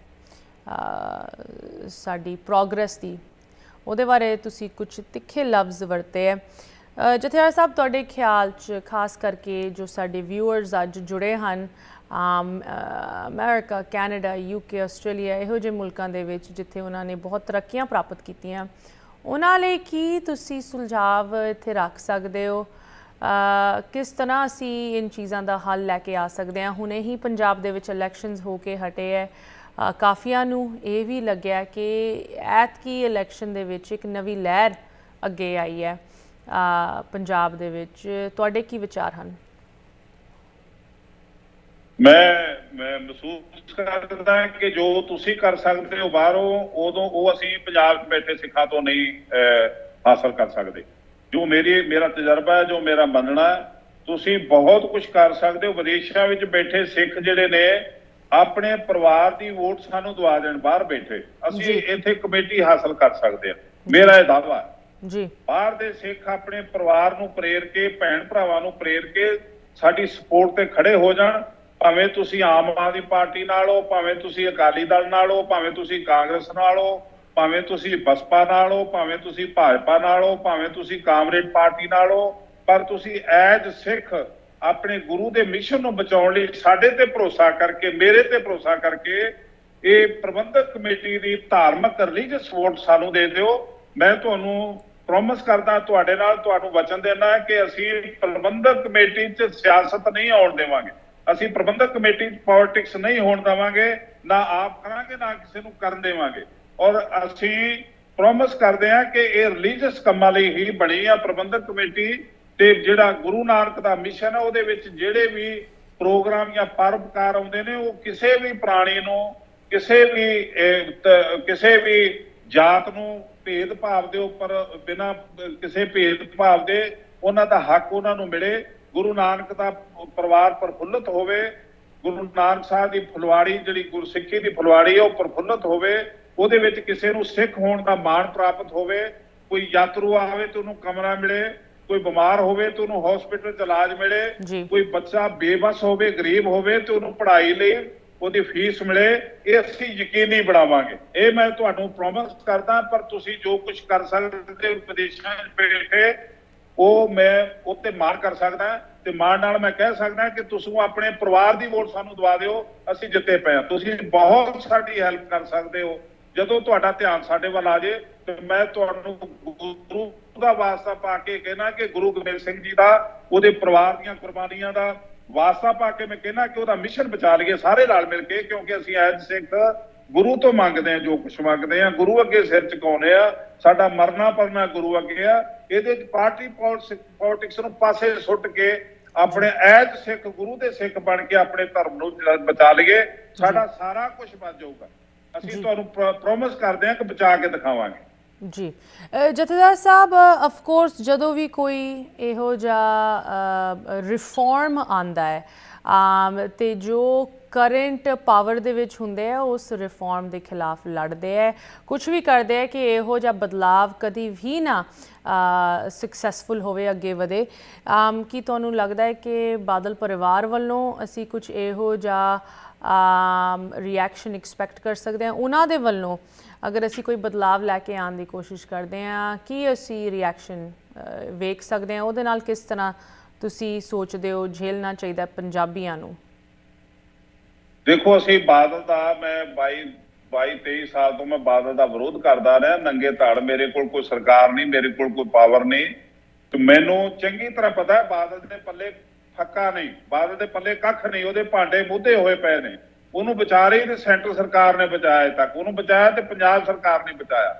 ਸਾਡੀ ਪ੍ਰੋਗਰੈਸ ਦੀ, ਉਹਦੇ ਬਾਰੇ ਤੁਸੀਂ ਕੁਝ ਤਿੱਖੇ ਲਫ਼ਜ਼ ਵਰਤੇ ਹੈ। ਜਥੇਦਾਰ ਸਾਹਿਬ, ਤੁਹਾਡੇ ਖਿਆਲ 'ਚ ਖਾਸ ਕਰਕੇ ਜੋ ਸਾਡੇ ਵਿਊਅਰਸ ਅੱਜ ਜੁੜੇ ਹਨ ਅਮਰੀਕਾ, ਕੈਨੇਡਾ, UK, ਆਸਟ੍ਰੇਲੀਆ, ਇਹੋ ਜਿਹੇ ਮੁਲਕਾਂ ਦੇ ਵਿੱਚ ਜਿੱਥੇ ਉਹਨਾਂ ਨੇ ਬਹੁਤ ਤਰੱਕੀਆਂ ਪ੍ਰਾਪਤ ਕੀਤੀਆਂ, ਉਹਨਾਂ ਲਈ ਕੀ ਤੁਸੀਂ ਸੁਝਾਅ ਇੱਥੇ ਰੱਖ ਸਕਦੇ ਹੋ? ਕਿਸ ਤਰ੍ਹਾਂ ਅਸੀਂ ਇਨ ਚੀਜ਼ਾਂ ਦਾ ਹੱਲ ਲੈ ਕੇ ਆ ਸਕਦੇ ਹਾਂ? ਹੁਣੇ ਹੀ ਪੰਜਾਬ ਦੇ ਵਿੱਚ ਇਲੈਕਸ਼ਨਸ ਹੋ ਕੇ ਹਟੇ ਹੈ। ਕਾਫੀਆਂ ਨੂੰ ਇਹ ਵੀ ਲੱਗਿਆ ਕਿ ਐਤਕੀ ਇਲੈਕਸ਼ਨ ਦੇ ਵਿੱਚ ਇੱਕ ਨਵੀਂ ਲਹਿਰ ਅੱਗੇ ਆਈ ਹੈ ਪੰਜਾਬ ਦੇ ਵਿੱਚ। ਤੁਹਾਡੇ ਕੀ ਵਿਚਾਰ ਹਨ? ਮੈਂ ਮਹਿਸੂਸ ਕਰਦਾ ਕਿ ਜੋ ਤੁਸੀਂ ਕਰ ਸਕਦੇ ਹੋ ਬਾਹਰੋਂ, ਉਦੋਂ ਉਹ ਅਸੀਂ ਪੰਜਾਬ 'ਚ ਬੈਠੇ ਸਿੱਖਾਂ ਤੋਂ ਨਹੀਂ ਹਾਸਲ ਕਰ ਸਕਦੇ। ਜੋ ਮੇਰਾ ਤਜਰਬਾ ਹੈ, ਜੋ ਮੇਰਾ ਮੰਨਣਾ, ਤੁਸੀਂ ਬਹੁਤ ਕੁਝ ਕਰ ਸਕਦੇ ਹੋ। ਵਿਦੇਸ਼ਾਂ ਵਿੱਚ ਬੈਠੇ ਸਿੱਖ ਜਿਹੜੇ ਨੇ ਆਪਣੇ ਪਰਿਵਾਰ ਦੀ ਵੋਟ ਸਾਨੂੰ ਦਵਾ ਦੇਣ ਬਾਹਰ ਬੈਠੇ, ਅਸੀਂ ਇੱਥੇ ਕਮੇਟੀ ਹਾਸਲ ਕਰ ਸਕਦੇ ਹਾਂ। ਮੇਰਾ ਇਹ ਦਾਅਵਾ ਜੀ। ਬਾਹਰ ਦੇ ਸਿੱਖ ਆਪਣੇ ਪਰਿਵਾਰ ਨੂੰ ਪ੍ਰੇਰ ਕੇ, ਭੈਣ ਭਰਾਵਾਂ ਨੂੰ ਪ੍ਰੇਰ ਕੇ ਸਾਡੀ ਸਪੋਰਟ ਤੇ ਖੜੇ ਹੋ ਜਾਣ। ਭਾਵੇਂ ਤੁਸੀਂ ਆਮ ਆਦਮੀ ਪਾਰਟੀ ਨਾਲ ਹੋ, ਭਾਵੇਂ ਤੁਸੀਂ ਅਕਾਲੀ ਦਲ ਨਾਲ ਹੋ, ਭਾਵੇਂ ਤੁਸੀਂ ਕਾਂਗਰਸ ਨਾਲ ਹੋ, ਭਾਵੇਂ ਤੁਸੀਂ ਬਸਪਾ ਨਾਲ ਹੋ, ਭਾਵੇਂ ਤੁਸੀਂ ਭਾਜਪਾ ਨਾਲ ਹੋ, ਭਾਵੇਂ ਤੁਸੀਂ ਕਾਮਰੇਡ ਪਾਰਟੀ ਨਾਲ ਹੋ, ਪਰ ਤੁਸੀਂ ਐਜ਼ ਸਿੱਖ ਆਪਣੇ ਗੁਰੂ ਦੇ ਮਿਸ਼ਨ ਨੂੰ ਬਚਾਉਣ ਲਈ ਸਾਡੇ ਤੇ ਭਰੋਸਾ ਕਰਕੇ, ਮੇਰੇ ਤੇ ਭਰੋਸਾ ਕਰਕੇ ਇਹ ਪ੍ਰਬੰਧਕ ਕਮੇਟੀ ਦੀ ਧਾਰਮਿਕ ਰਿਲੀਜੀਅਸ ਵੋਟ ਸਾਨੂੰ ਦੇ ਦਿਓ। ਮੈਂ ਤੁਹਾਨੂੰ ਪ੍ਰੋਮਿਸ ਕਰਦਾ, ਤੁਹਾਡੇ ਨਾਲ ਤੁਹਾਨੂੰ ਵਚਨ ਦੇਣਾ ਕਿ ਅਸੀਂ ਪ੍ਰਬੰਧਕ ਕਮੇਟੀ 'ਚ ਸਿਆਸਤ ਨਹੀਂ ਆਉਣ ਦੇਵਾਂਗੇ। ਅਸੀਂ ਪ੍ਰਬੰਧਕ ਕਮੇਟੀ 'ਚ ਪੋਲਿਟਿਕਸ ਨਹੀਂ ਹੋਣ ਦੇਵਾਂਗੇ, ਨਾ ਆਪ ਕਰਾਂਗੇ ਨਾ ਕਿਸੇ ਨੂੰ ਕਰਨ ਦੇਵਾਂਗੇ। ਔਰ ਅਸੀਂ ਪ੍ਰੋਮਿਸ ਕਰਦੇ ਹਾਂ ਕਿ ਇਹ ਰਿਲੀਜੀਅਸ ਕੰਮਾਂ ਲਈ ਹੀ ਬਣੀ ਆ ਪ੍ਰਬੰਧਕ ਕਮੇਟੀ, ਤੇ ਜਿਹੜਾ ਗੁਰੂ ਨਾਨਕ ਦਾ ਮਿਸ਼ਨ ਹੈ ਉਹਦੇ ਵਿੱਚ ਜਿਹੜੇ ਵੀ ਪ੍ਰੋਗਰਾਮ ਜਾਂ ਪਰਵਕਾਰ ਆਉਂਦੇ ਨੇ, ਉਹ ਕਿਸੇ ਵੀ ਪ੍ਰਾਣੀ ਨੂੰ, ਕਿਸੇ ਵੀ ਜਾਤ ਨੂੰ ਭੇਦਭਾਵ ਦੇ ਉੱਪਰ, ਬਿਨਾਂ ਕਿਸੇ ਭੇਦਭਾਵ ਦੇ ਉਹਨਾਂ ਦਾ ਹੱਕ ਉਹਨਾਂ ਨੂੰ ਮਿਲੇ। ਗੁਰੂ ਨਾਨਕ ਦਾ ਪਰਿਵਾਰ ਪ੍ਰਫੁੱਲਤ ਹੋਵੇ, ਗੁਰੂ ਨਾਨਕ ਸਾਹਿਬ ਦੀ ਫੁਲਵਾੜੀ, ਜਿਹੜੀ ਗੁਰਸਿੱਖੀ ਦੀ ਫੁਲਵਾੜੀ ਹੈ, ਉਹ ਪ੍ਰਫੁੱਲਤ ਹੋਵੇ। ਉਹਦੇ ਵਿੱਚ ਕਿਸੇ ਨੂੰ ਸਿੱਖ ਹੋਣ ਦਾ ਮਾਣ ਪ੍ਰਾਪਤ ਹੋਵੇ। ਕੋਈ ਯਾਤਰੂ ਆਵੇ ਤੇ ਉਹਨੂੰ ਕਮਰਾ ਮਿਲੇ, ਕੋਈ ਬਿਮਾਰ ਹੋਵੇ ਤੇ ਉਹਨੂੰ ਹਸਪੀਟਲ 'ਚ ਇਲਾਜ ਮਿਲੇ, ਕੋਈ ਬੱਚਾ ਬੇਬਸ ਹੋਵੇ, ਗਰੀਬ ਹੋਵੇ ਤੇ ਉਹਨੂੰ ਪੜ੍ਹਾਈ ਲਈ ਉਹਦੀ ਫੀਸ ਮਿਲੇ। ਇਹ ਅਸੀਂ ਯਕੀਨੀ ਬਣਾਵਾਂਗੇ। ਇਹ ਮੈਂ ਤੁਹਾਨੂੰ ਪ੍ਰੋਮਿਸ ਕਰਦਾ। ਪਰ ਤੁਸੀਂ ਜੋ ਕੁਝ ਕਰ ਸਕਦੇ ਵਿਦੇਸ਼ਾਂ 'ਚ ਬੈਠੇ, ਉਹ ਮੈਂ ਉੱਤੇ ਮਾਣ ਕਰ ਸਕਦਾ, ਤੇ ਮਾਣ ਨਾਲ ਮੈਂ ਕਹਿ ਸਕਦਾ ਕਿ ਤੁਸੀਂ ਆਪਣੇ ਪਰਿਵਾਰ ਦੀ ਵੋਟ ਸਾਨੂੰ ਦਵਾ ਦਿਓ, ਅਸੀਂ ਜਿੱਤੇ ਪਏ ਹਾਂ। ਤੁਸੀਂ ਬਹੁਤ ਸਾਡੀ ਹੈਲਪ ਕਰ ਸਕਦੇ ਹੋ। ਜਦੋਂ ਤੁਹਾਡਾ ਧਿਆਨ ਸਾਡੇ ਵੱਲ ਆ ਜੇ ਤੇ ਮੈਂ ਤੁਹਾਨੂੰ ਗੁਰੂ ਦਾ ਵਾਸਤਾ ਪਾ ਕੇ ਕਹਿਣਾ ਕਿ ਗੁਰੂ ਗੋਬਿੰਦ ਸਿੰਘ ਜੀ ਦਾ, ਉਹਦੇ ਪਰਿਵਾਰ ਦੀਆਂ ਕੁਰਬਾਨੀਆਂ ਦਾ ਵਾਸਤਾ ਪਾ ਕੇ ਮੈਂ ਕਹਿਣਾ ਕਿ ਉਹਦਾ ਮਿਸ਼ਨ ਬਚਾ ਲਈਏ ਸਾਰੇ ਨਾਲ ਮਿਲ ਕੇ। ਕਿਉਂਕਿ ਅਸੀਂ ਐਜ਼ ਸਿੱਖ ਗੁਰੂ ਤੋਂ ਮੰਗਦੇ ਹਾਂ, ਜੋ ਕੁਛ ਮੰਗਦੇ ਹਾਂ ਗੁਰੂ ਅੱਗੇ ਸਿਰ ਝੁਕਾਉਂਦੇ ਆ। ਸਾਡਾ ਮਰਨਾ ਪਰਨਾ ਗੁਰੂ ਅੱਗੇ ਆ। ਇਹਦੇ 'ਚ ਪਾਰਟੀ ਪੋਲਿਟਿਕਸ ਨੂੰ ਪਾਸੇ ਸੁੱਟ ਕੇ ਆਪਣੇ ਐਜ਼ ਸਿੱਖ, ਗੁਰੂ ਦੇ ਸਿੱਖ ਬਣ ਕੇ ਆਪਣੇ ਧਰਮ ਨੂੰ ਬਚਾ ਲਈਏ, ਸਾਡਾ ਸਾਰਾ ਕੁਝ ਬਚ ਜਾਊਗਾ। ਅਸੀਂ ਤੁਹਾਨੂੰ ਪ੍ਰੋਮਿਸ ਕਰਦੇ ਹਾਂ ਕਿ ਬਚਾ ਕੇ ਦਿਖਾਵਾਂਗੇ। ਜੀ ਜਥੇਦਾਰ ਸਾਹਿਬ, ਆਫ ਕੋਰਸ ਜਦੋਂ ਵੀ ਕੋਈ ਇਹੋ ਜਿਹਾ ਰਿਫਾਰਮ ਆਉਂਦਾ ਹੈ ਤੇ ਜੋ ਕਰੰਟ ਪਾਵਰ ਦੇ ਵਿੱਚ ਹੁੰਦੇ ਆ ਉਸ ਰਿਫਾਰਮ ਦੇ ਖਿਲਾਫ ਲੜਦੇ ਹੈ, ਕੁਝ ਵੀ ਕਰਦੇ ਆ ਕਿ ਇਹੋ ਜਿਹਾ ਬਦਲਾਵ ਕਦੀ ਵੀ ਨਾ ਸਕਸੈਸਫੁਲ ਹੋਵੇ, ਅੱਗੇ ਵਧੇ। ਕੀ ਤੁਹਾਨੂੰ ਲੱਗਦਾ ਹੈ ਕਿ ਬਾਦਲ ਪਰਿਵਾਰ ਵੱਲੋਂ ਅਸੀਂ ਕੁਝ ਇਹੋ ਜਿਹਾ ਰਿਐਕਸ਼ਨ ਐਕਸਪੈਕਟ ਕਰ ਸਕਦੇ ਹਾਂ ਉਹਨਾਂ ਦੇ ਵੱਲੋਂ, ਅਗਰ ਅਸੀਂ ਕੋਈ ਬਦਲਾਵ ਲੈ ਕੇ ਆਉਣ ਦੀ ਕੋਸ਼ਿਸ਼ ਕਰਦੇ ਹਾਂ? ਕੀ ਅਸੀਂ ਰਿਐਕਸ਼ਨ ਵੇਖ ਸਕਦੇ ਹਾਂ? ਉਹਦੇ ਨਾਲ ਕਿਸ ਤਰ੍ਹਾਂ ਤੁਸੀਂ ਸੋਚਦੇ ਹੋ ਝੇਲਣਾ ਚਾਹੀਦਾ ਪੰਜਾਬੀਆਂ ਨੂੰ? ਦੇਖੋ, ਅਸੀਂ ਬਾਦਲ ਦਾ, ਮੈਂ 22-23 ਸਾਲ ਤੋਂ ਮੈਂ ਬਾਦਲ ਦਾ ਵਿਰੋਧ ਕਰਦਾ ਰਿਹਾ, ਨੰਗੇ ਧੜ। ਮੇਰੇ ਕੋਲ ਕੋਈ ਸਰਕਾਰ ਨਹੀਂ, ਮੇਰੇ ਕੋਲ ਕੋਈ ਪਾਵਰ ਨਹੀਂ, ਤੇ ਮੈਨੂੰ ਚੰਗੀ ਤਰ੍ਹਾਂ ਪਤਾ ਹੈ ਬਾਦਲ ਦੇ ਪੱਲੇ ਫੱਕਾ ਨਹੀਂ, ਬਾਦਲ ਦੇ ਪੱਲੇ ਕੱਖ ਨਹੀਂ, ਉਹਦੇ ਭਾਂਡੇ ਮੁੱਧੇ ਹੋਏ ਪਏ ਨੇ। ਉਹਨੂੰ ਬਚਾ ਰਹੀ ਤੇ ਸੈਂਟਰ ਸਰਕਾਰ ਨੇ ਬਚਾਇਆ, ਅਜੇ ਤੱਕ ਉਹਨੂੰ ਬਚਾਇਆ ਤੇ ਪੰਜਾਬ ਸਰਕਾਰ ਨੇ ਬਚਾਇਆ।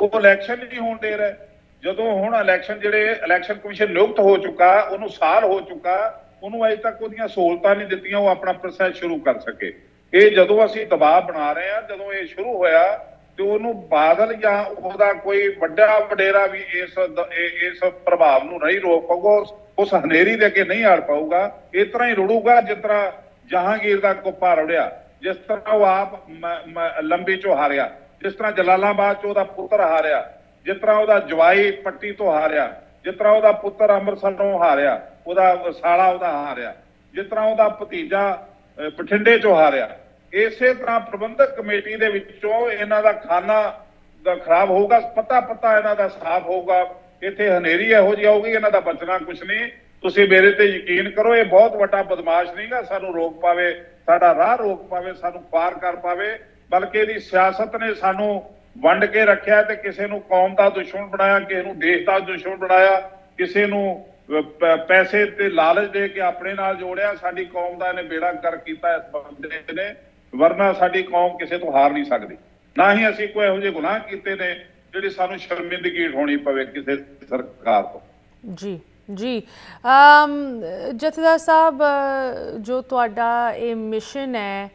ਉਹ ਇਲੈਕਸ਼ਨ ਨਹੀਂ ਹੋਣ ਦੇ ਰਹੇ। ਜਦੋਂ ਹੁਣ ਇਲੈਕਸ਼ਨ, ਜਿਹੜੇ ਇਲੈਕਸ਼ਨ ਕਮਿਸ਼ਨ ਨਿਯੁਕਤ ਹੋ ਚੁੱਕਾ, ਉਹਨੂੰ ਸਾਲ ਹੋ ਚੁੱਕਾ, ਉਹਨੂੰ ਅਜੇ ਤੱਕ ਉਹਦੀਆਂ ਸਹੂਲਤਾਂ ਨਹੀਂ ਦਿੱਤੀਆਂ ਉਹ ਆਪਣਾ ਪ੍ਰੋਸੈਸ ਸ਼ੁਰੂ ਕਰ ਸਕੇ। ਇਹ ਜਦੋਂ ਅਸੀਂ ਦਬਾਅ ਬਣਾ ਰਹੇ ਹਾਂ, ਜਦੋਂ ਇਹ ਸ਼ੁਰੂ ਹੋਇਆ, ਤੇ ਉਹਨੂੰ ਬਾਦਲ ਜਾਂ ਉਹਦਾ ਕੋਈ ਵੱਡਾ ਵਡੇਰਾ ਵੀ ਇਸ ਪ੍ਰਭਾਵ ਨੂੰ ਨਹੀਂ ਰੋਕ ਪਾਊਗਾ, ਉਸ ਹਨੇਰੀ ਦੇ ਅੱਗੇ ਨਹੀਂ ਆੜ ਪਾਊਗਾ। ਇਸ ਤਰ੍ਹਾਂ ਹੀ ਰੁੜੂਗਾ ਜਿਸ ਤਰ੍ਹਾਂ ਜਹਾਂਗੀਰ ਦਾ ਕੁੱਪਾ ਰੁੜਿਆ, ਜਿਸ ਤਰ੍ਹਾਂ ਉਹ ਆਪ ਲੰਬੀ ਚੋਂ ਹਾਰਿਆ, ਜਿਸ ਤਰ੍ਹਾਂ ਜਲਾਲਾਬਾਦ ਚ ਉਹਦਾ ਪੁੱਤਰ ਹਾਰਿਆ, ਜਿਸ ਤਰ੍ਹਾਂ ਉਹਦਾ ਜਵਾਈ ਪੱਟੀ ਤੋਂ ਹਾਰਿਆ, ਜਿਸ ਤਰ੍ਹਾਂ ਉਹਦਾ ਪੁੱਤਰ ਅੰਮ੍ਰਿਤਸਰੋਂ ਹਾਰਿਆ, ਉਹਦਾ ਸਾਲਾ ਉਹਦਾ ਹਾਰਿਆ, ਜਿਸ ਤਰ੍ਹਾਂ ਉਹਦਾ ਭਤੀਜਾ ਬਠਿੰਡੇ ਚੋਂ ਹਾਰਿਆ। ਇਸੇ ਤਰ੍ਹਾਂ ਪ੍ਰਬੰਧਕ ਕਮੇਟੀ ਦੇ ਵਿੱਚੋਂ ਇਹਨਾਂ ਦਾ ਖਾਨਾ ਖਰਾਬ ਹੋਊਗਾ, ਪਤਾ ਇਹਨਾਂ ਦਾ ਸਾਫ਼ ਹੋਊਗਾ। ਇੱਥੇ ਹਨੇਰੀ ਇਹੋ ਜਿਹੀ ਆਊਗੀ, ਇਹਨਾਂ ਦਾ ਬਚਣਾ ਕੁਛ ਨਹੀਂ। ਤੁਸੀਂ ਮੇਰੇ ਤੇ ਯਕੀਨ ਕਰੋ, ਇਹ ਬਹੁਤ ਵੱਡਾ ਬਦਮਾਸ਼ ਨਹੀਂਗਾ ਸਾਨੂੰ ਰੋਕ ਪਾਵੇ, ਸਾਡਾ ਰਾਹ ਰੋਕ ਪਾਵੇ, ਸਾਨੂੰ ਪਾਰ ਕਰ ਪਾਵੇ, ਬਲਕਿ ਇਹਦੀ ਸਿਆਸਤ ਨੇ ਸਾਨੂੰ ਵੰਡ ਕੇ ਰੱਖਿਆ ਤੇ ਕਿਸੇ ਨੂੰ ਕੌਮ ਦਾ ਦੁਸ਼ਮਣ ਬਣਾਇਆ, ਕਿਸੇ ਨੂੰ ਦੇਸ਼ ਦਾ ਦੁਸ਼ਮਣ ਬਣਾਇਆ, ਕਿਸੇ ਨੂੰ ਪੈਸੇ ਤੇ ਲਾਲਚ ਦੇ ਕੇ ਆਪਣੇ ਨਾਲ ਜੋੜਿਆ। ਸਾਡੀ ਕੌਮ ਦਾ ਇਹਨੇ ਬੇੜਾ ਗਰਕ ਕੀਤਾ ਇਸ ਬੰਦੇ ਨੇ, ਵਰਨਾ ਸਾਡੀ ਕੌਮ ਕਿਸੇ ਤੋਂ ਹਾਰ ਨਹੀਂ ਸਕਦੀ। ਨਾ ਹੀ ਅਸੀਂ ਕੋਈ ਇਹੋ ਜਿਹੇ ਗੁਨਾਹ ਕੀਤੇ ਨੇ ਜਿਹੜੀ ਸਾਨੂੰ ਸ਼ਰਮਿੰਦਗੀ ਹੋਣੀ ਪਵੇ ਕਿਸੇ ਸਰਕਾਰ ਤੋਂ। ਜੀ ਜੀ, ਜਥੇਦਾਰ ਸਾਹਿਬ, ਜੋ ਤੁਹਾਡਾ ਇਹ ਮਿਸ਼ਨ ਹੈ,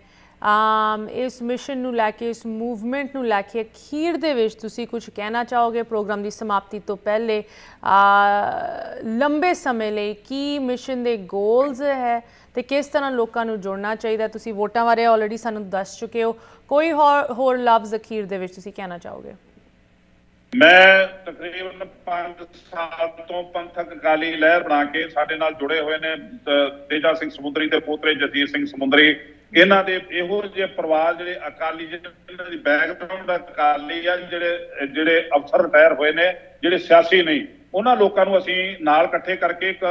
ਇਸ ਮਿਸ਼ਨ ਨੂੰ ਲੈ ਕੇ, ਇਸ ਮੂਵਮੈਂਟ ਨੂੰ ਲੈ ਕੇ ਅਖੀਰ ਦੇ ਵਿੱਚ ਤੁਸੀਂ ਕੁਝ ਕਹਿਣਾ ਚਾਹੋਗੇ ਪ੍ਰੋਗਰਾਮ ਦੀ ਸਮਾਪਤੀ ਤੋਂ ਪਹਿਲੇ? ਲੰਬੇ ਸਮੇਂ ਲਈ ਕੀ ਮਿਸ਼ਨ ਦੇ ਗੋਲਸ ਹੈ ਤੇ ਕਿਸ ਤਰ੍ਹਾਂ ਲੋਕਾਂ ਨੂੰ ਜੁੜਨਾ ਚਾਹੀਦਾ? ਤੁਸੀਂ ਵੋਟਾਂ ਬਾਰੇ ਆਲਰੇਡੀ ਸਾਨੂੰ ਦੱਸ ਚੁੱਕੇ ਹੋ, ਕੋਈ ਹੋਰ ਲਫ਼ਜ਼ ਅਖੀਰ ਦੇ ਵਿੱਚ ਤੁਸੀਂ ਕਹਿਣਾ ਚਾਹੋਗੇ? ਮੈਂ ਤਕਰੀਬਨ 5 ਸਾਲ ਤੋਂ ਪੰਥਕ ਅਕਾਲੀ ਲਹਿਰ ਬਣਾ ਕੇ ਸਾਡੇ ਨਾਲ ਜੁੜੇ ਹੋਏ ਨੇ ਤੇਜਾ ਸਿੰਘ ਸਮੁੰਦਰੀ ਤੇ ਪੋਤਰੇ ਜਗਜੀਤ ਸਿੰਘ ਸਮੁੰਦਰੀ। ਇਹਨਾਂ ਦੇ ਇਹੋ ਜਿਹੇ ਪਰਿਵਾਰ ਜਿਹੜੇ ਅਕਾਲੀ, ਜਿਹਨਾਂ ਦੀ ਬੈਕਗ੍ਰਾਉਂਡ ਅਕਾਲੀ ਆ, ਜਿਹੜੇ ਅਫਸਰ ਰਿਟਾਇਰ ਹੋਏ ਨੇ, ਜਿਹੜੇ ਸਿਆਸੀ ਨਹੀਂ, ਉਹਨਾਂ ਲੋਕਾਂ ਨੂੰ ਅਸੀਂ ਨਾਲ ਇਕੱਠੇ ਕਰਕੇ ਇੱਕ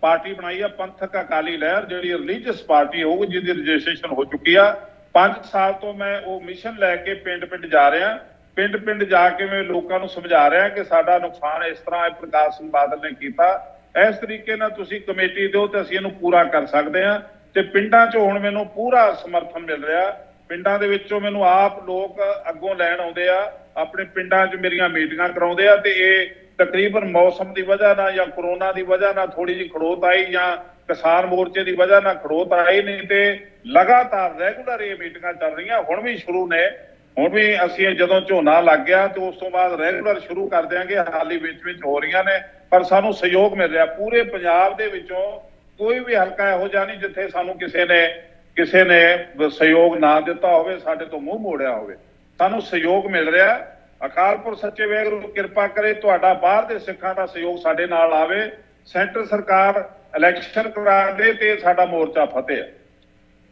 ਪਾਰਟੀ ਬਣਾਈ ਆ ਪੰਥਕ ਅਕਾਲੀ ਲਹਿਰ, ਜਿਹੜੀ ਰਿਲੀਜੀਅਸ ਪਾਰਟੀ ਹੋਊਗੀ, ਜਿਹਦੀ ਰਜਿਸਟ੍ਰੇਸ਼ਨ ਹੋ ਚੁੱਕੀ ਆ। 5 ਸਾਲ ਤੋਂ ਮੈਂ ਉਹ ਮਿਸ਼ਨ ਲੈ ਕੇ ਪਿੰਡ ਜਾ ਰਿਹਾ, ਪਿੰਡ ਜਾ ਕੇ ਮੈਂ ਲੋਕਾਂ ਨੂੰ ਸਮਝਾ ਰਿਹਾ ਕਿ ਸਾਡਾ ਨੁਕਸਾਨ ਇਸ ਤਰ੍ਹਾਂ ਪ੍ਰਕਾਸ਼ ਸਿੰਘ ਬਾਦਲ ਨੇ ਕੀਤਾ, ਇਸ ਤਰੀਕੇ ਨਾਲ ਤੁਸੀਂ ਕਮੇਟੀ ਦਿਓ ਤੇ ਅਸੀਂ ਇਹਨੂੰ ਪੂਰਾ ਕਰ ਸਕਦੇ ਹਾਂ। ਤੇ ਪਿੰਡਾਂ 'ਚੋਂ ਹੁਣ ਮੈਨੂੰ ਪੂਰਾ ਸਮਰਥਨ ਮਿਲ ਰਿਹਾ। ਪਿੰਡਾਂ ਦੇ ਵਿੱਚੋਂ ਮੈਨੂੰ ਆਪ ਲੋਕ ਅੱਗੋਂ ਲੈਣ ਆਉਂਦੇ ਆ, ਆਪਣੇ ਪਿੰਡਾਂ 'ਚ ਮੇਰੀਆਂ ਮੀਟਿੰਗਾਂ ਕਰਾਉਂਦੇ ਆ। ਤੇ ਇਹ ਤਕਰੀਬਨ ਮੌਸਮ ਦੀ ਵਜ੍ਹਾ ਨਾਲ ਜਾਂ ਕਰੋਨਾ ਦੀ ਵਜ੍ਹਾ ਨਾਲ ਥੋੜੀ ਜਿਹੀ ਖੜੋਤ ਆਈ, ਜਾਂ ਕਿਸਾਨ ਮੋਰਚੇ ਦੀ ਵਜ੍ਹਾ ਨਾਲ ਖੜੋਤ ਆਈ, ਨਹੀਂ ਤੇ ਲਗਾਤਾਰ ਰੈਗੂਲਰ ਇਹ ਮੀਟਿੰਗਾਂ ਚੱਲ ਰਹੀਆਂ। ਹੁਣ ਵੀ ਸ਼ੁਰੂ ਨੇ, ਹੁਣ ਵੀ ਅਸੀਂ ਜਦੋਂ ਝੋਨਾ ਲੱਗ ਗਿਆ ਤੇ ਉਸ ਤੋਂ ਬਾਅਦ ਰੈਗੂਲਰ ਸ਼ੁਰੂ ਕਰ ਦਿਆਂਗੇ। ਹਾਲੀ ਵਿੱਚ ਹੋ ਰਹੀਆਂ ਨੇ, ਪਰ ਸਾਨੂੰ ਸਹਿਯੋਗ ਮਿਲ ਰਿਹਾ ਪੂਰੇ ਪੰਜਾਬ ਦੇ ਵਿੱਚੋਂ। ਕੋਈ ਵੀ ਹਲਕਾ ਇਹੋ ਜਿਹਾ ਨਹੀਂ ਜਿੱਥੇ ਸਾਨੂੰ ਕਿਸੇ ਨੇ ਸਹਿਯੋਗ ਨਾ ਦਿੱਤਾ ਹੋਵੇ, ਸਾਡੇ ਤੋਂ ਮੂੰਹ ਮੋੜਿਆ ਹੋਵੇ। ਸਾਨੂੰ ਸਹਿਯੋਗ ਮਿਲ ਰਿਹਾ। ਅਕਾਲਪੁਰ ਸੱਚੇ ਵਾਹਿਗੁਰੂ ਕਿਰਪਾ ਕਰੇ, ਤੁਹਾਡਾ ਬਾਹਰ ਦੇ ਸਿੱਖਾਂ ਦਾ ਸਹਿਯੋਗ ਸਾਡੇ ਨਾਲ ਆਵੇ, ਸੈਂਟਰ ਸਰਕਾਰ ਇਲੈਕਸ਼ਨ ਕਰਾ ਦੇ ਤੇ ਸਾਡਾ ਮੋਰਚਾ ਫਤਿਹ।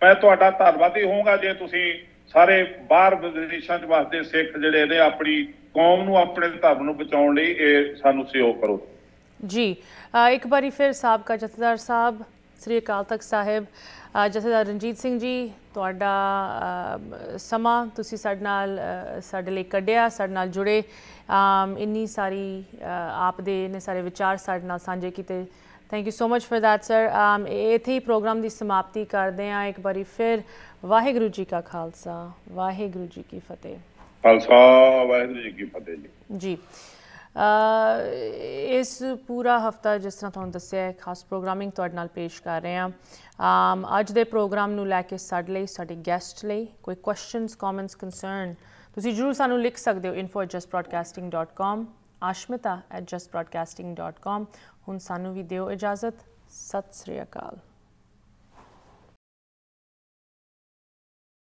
ਮੈਂ ਤੁਹਾਡਾ ਧੰਨਵਾਦੀ ਹੋਊਂਗਾ ਜੇ ਤੁਸੀਂ ਸਾਰੇ ਬਾਹਰ ਵਿਦੇਸ਼ਾਂ 'ਚ ਵਸਦੇ ਸਿੱਖ ਜਿਹੜੇ ਨੇ ਆਪਣੀ ਕੌਮ ਨੂੰ, ਆਪਣੇ ਧਰਮ ਨੂੰ ਬਚਾਉਣ ਲਈ ਇਹ ਸਾਨੂੰ ਸਹਿਯੋਗ ਕਰੋ ਜੀ। ਇੱਕ ਵਾਰੀ ਫਿਰ ਸਾਬਕਾ ਜਥੇਦਾਰ ਸਾਹਿਬ ਸ੍ਰੀ ਅਕਾਲ ਤਖਤ ਸਾਹਿਬ ਜਥੇਦਾਰ ਰਣਜੀਤ ਸਿੰਘ ਜੀ, ਤੁਹਾਡਾ ਸਮਾਂ ਤੁਸੀਂ ਸਾਡੇ ਲਈ ਕੱਢਿਆ, ਸਾਡੇ ਨਾਲ ਜੁੜੇ, ਇੰਨੀ ਸਾਰੀ ਆਪ ਦੇ ਇੰਨੇ ਸਾਰੇ ਵਿਚਾਰ ਸਾਡੇ ਨਾਲ ਸਾਂਝੇ ਕੀਤੇ। Thank you so much for that sir. ਇੱਥੇ ਹੀ ਪ੍ਰੋਗਰਾਮ ਦੀ ਸਮਾਪਤੀ ਕਰਦੇ ਹਾਂ। ਇੱਕ ਵਾਰੀ ਫਿਰ ਵਾਹਿਗੁਰੂ ਜੀ ਕਾ ਖਾਲਸਾ, ਵਾਹਿਗੁਰੂ ਜੀ ਕੀ ਫਤਿਹ। ਖਾਲਸਾ, ਵਾਹਿਗੁਰੂ ਜੀ ਕੀ ਫਤਿਹ ਜੀ। ਇਸ ਪੂਰਾ ਹਫਤਾ ਜਿਸ ਤਰ੍ਹਾਂ ਤੁਹਾਨੂੰ ਦੱਸਿਆ ਹੈ, ਖਾਸ ਪ੍ਰੋਗਰਾਮਿੰਗ ਤੁਹਾਡੇ ਨਾਲ ਪੇਸ਼ ਕਰ ਰਹੇ ਹਾਂ। ਅੱਜ ਦੇ ਪ੍ਰੋਗਰਾਮ ਨੂੰ ਲੈ ਕੇ ਸਾਡੇ ਲਈ, ਸਾਡੇ ਗੈਸਟ ਲਈ ਕੋਈ ਕੁਐਸਚਨਸ, ਕਮੈਂਟਸ, ਕੰਸਰਨ ਤੁਸੀਂ ਜ਼ਰੂਰ ਸਾਨੂੰ ਲਿਖ ਸਕਦੇ ਹੋ info@justbroadcasting.com, ashmita@justbroadcasting.com। ਹੁਣ ਸਾਨੂੰ ਵੀ ਦਿਓ ਇਜਾਜ਼ਤ। ਸਤਿ ਸ੍ਰੀ ਅਕਾਲ।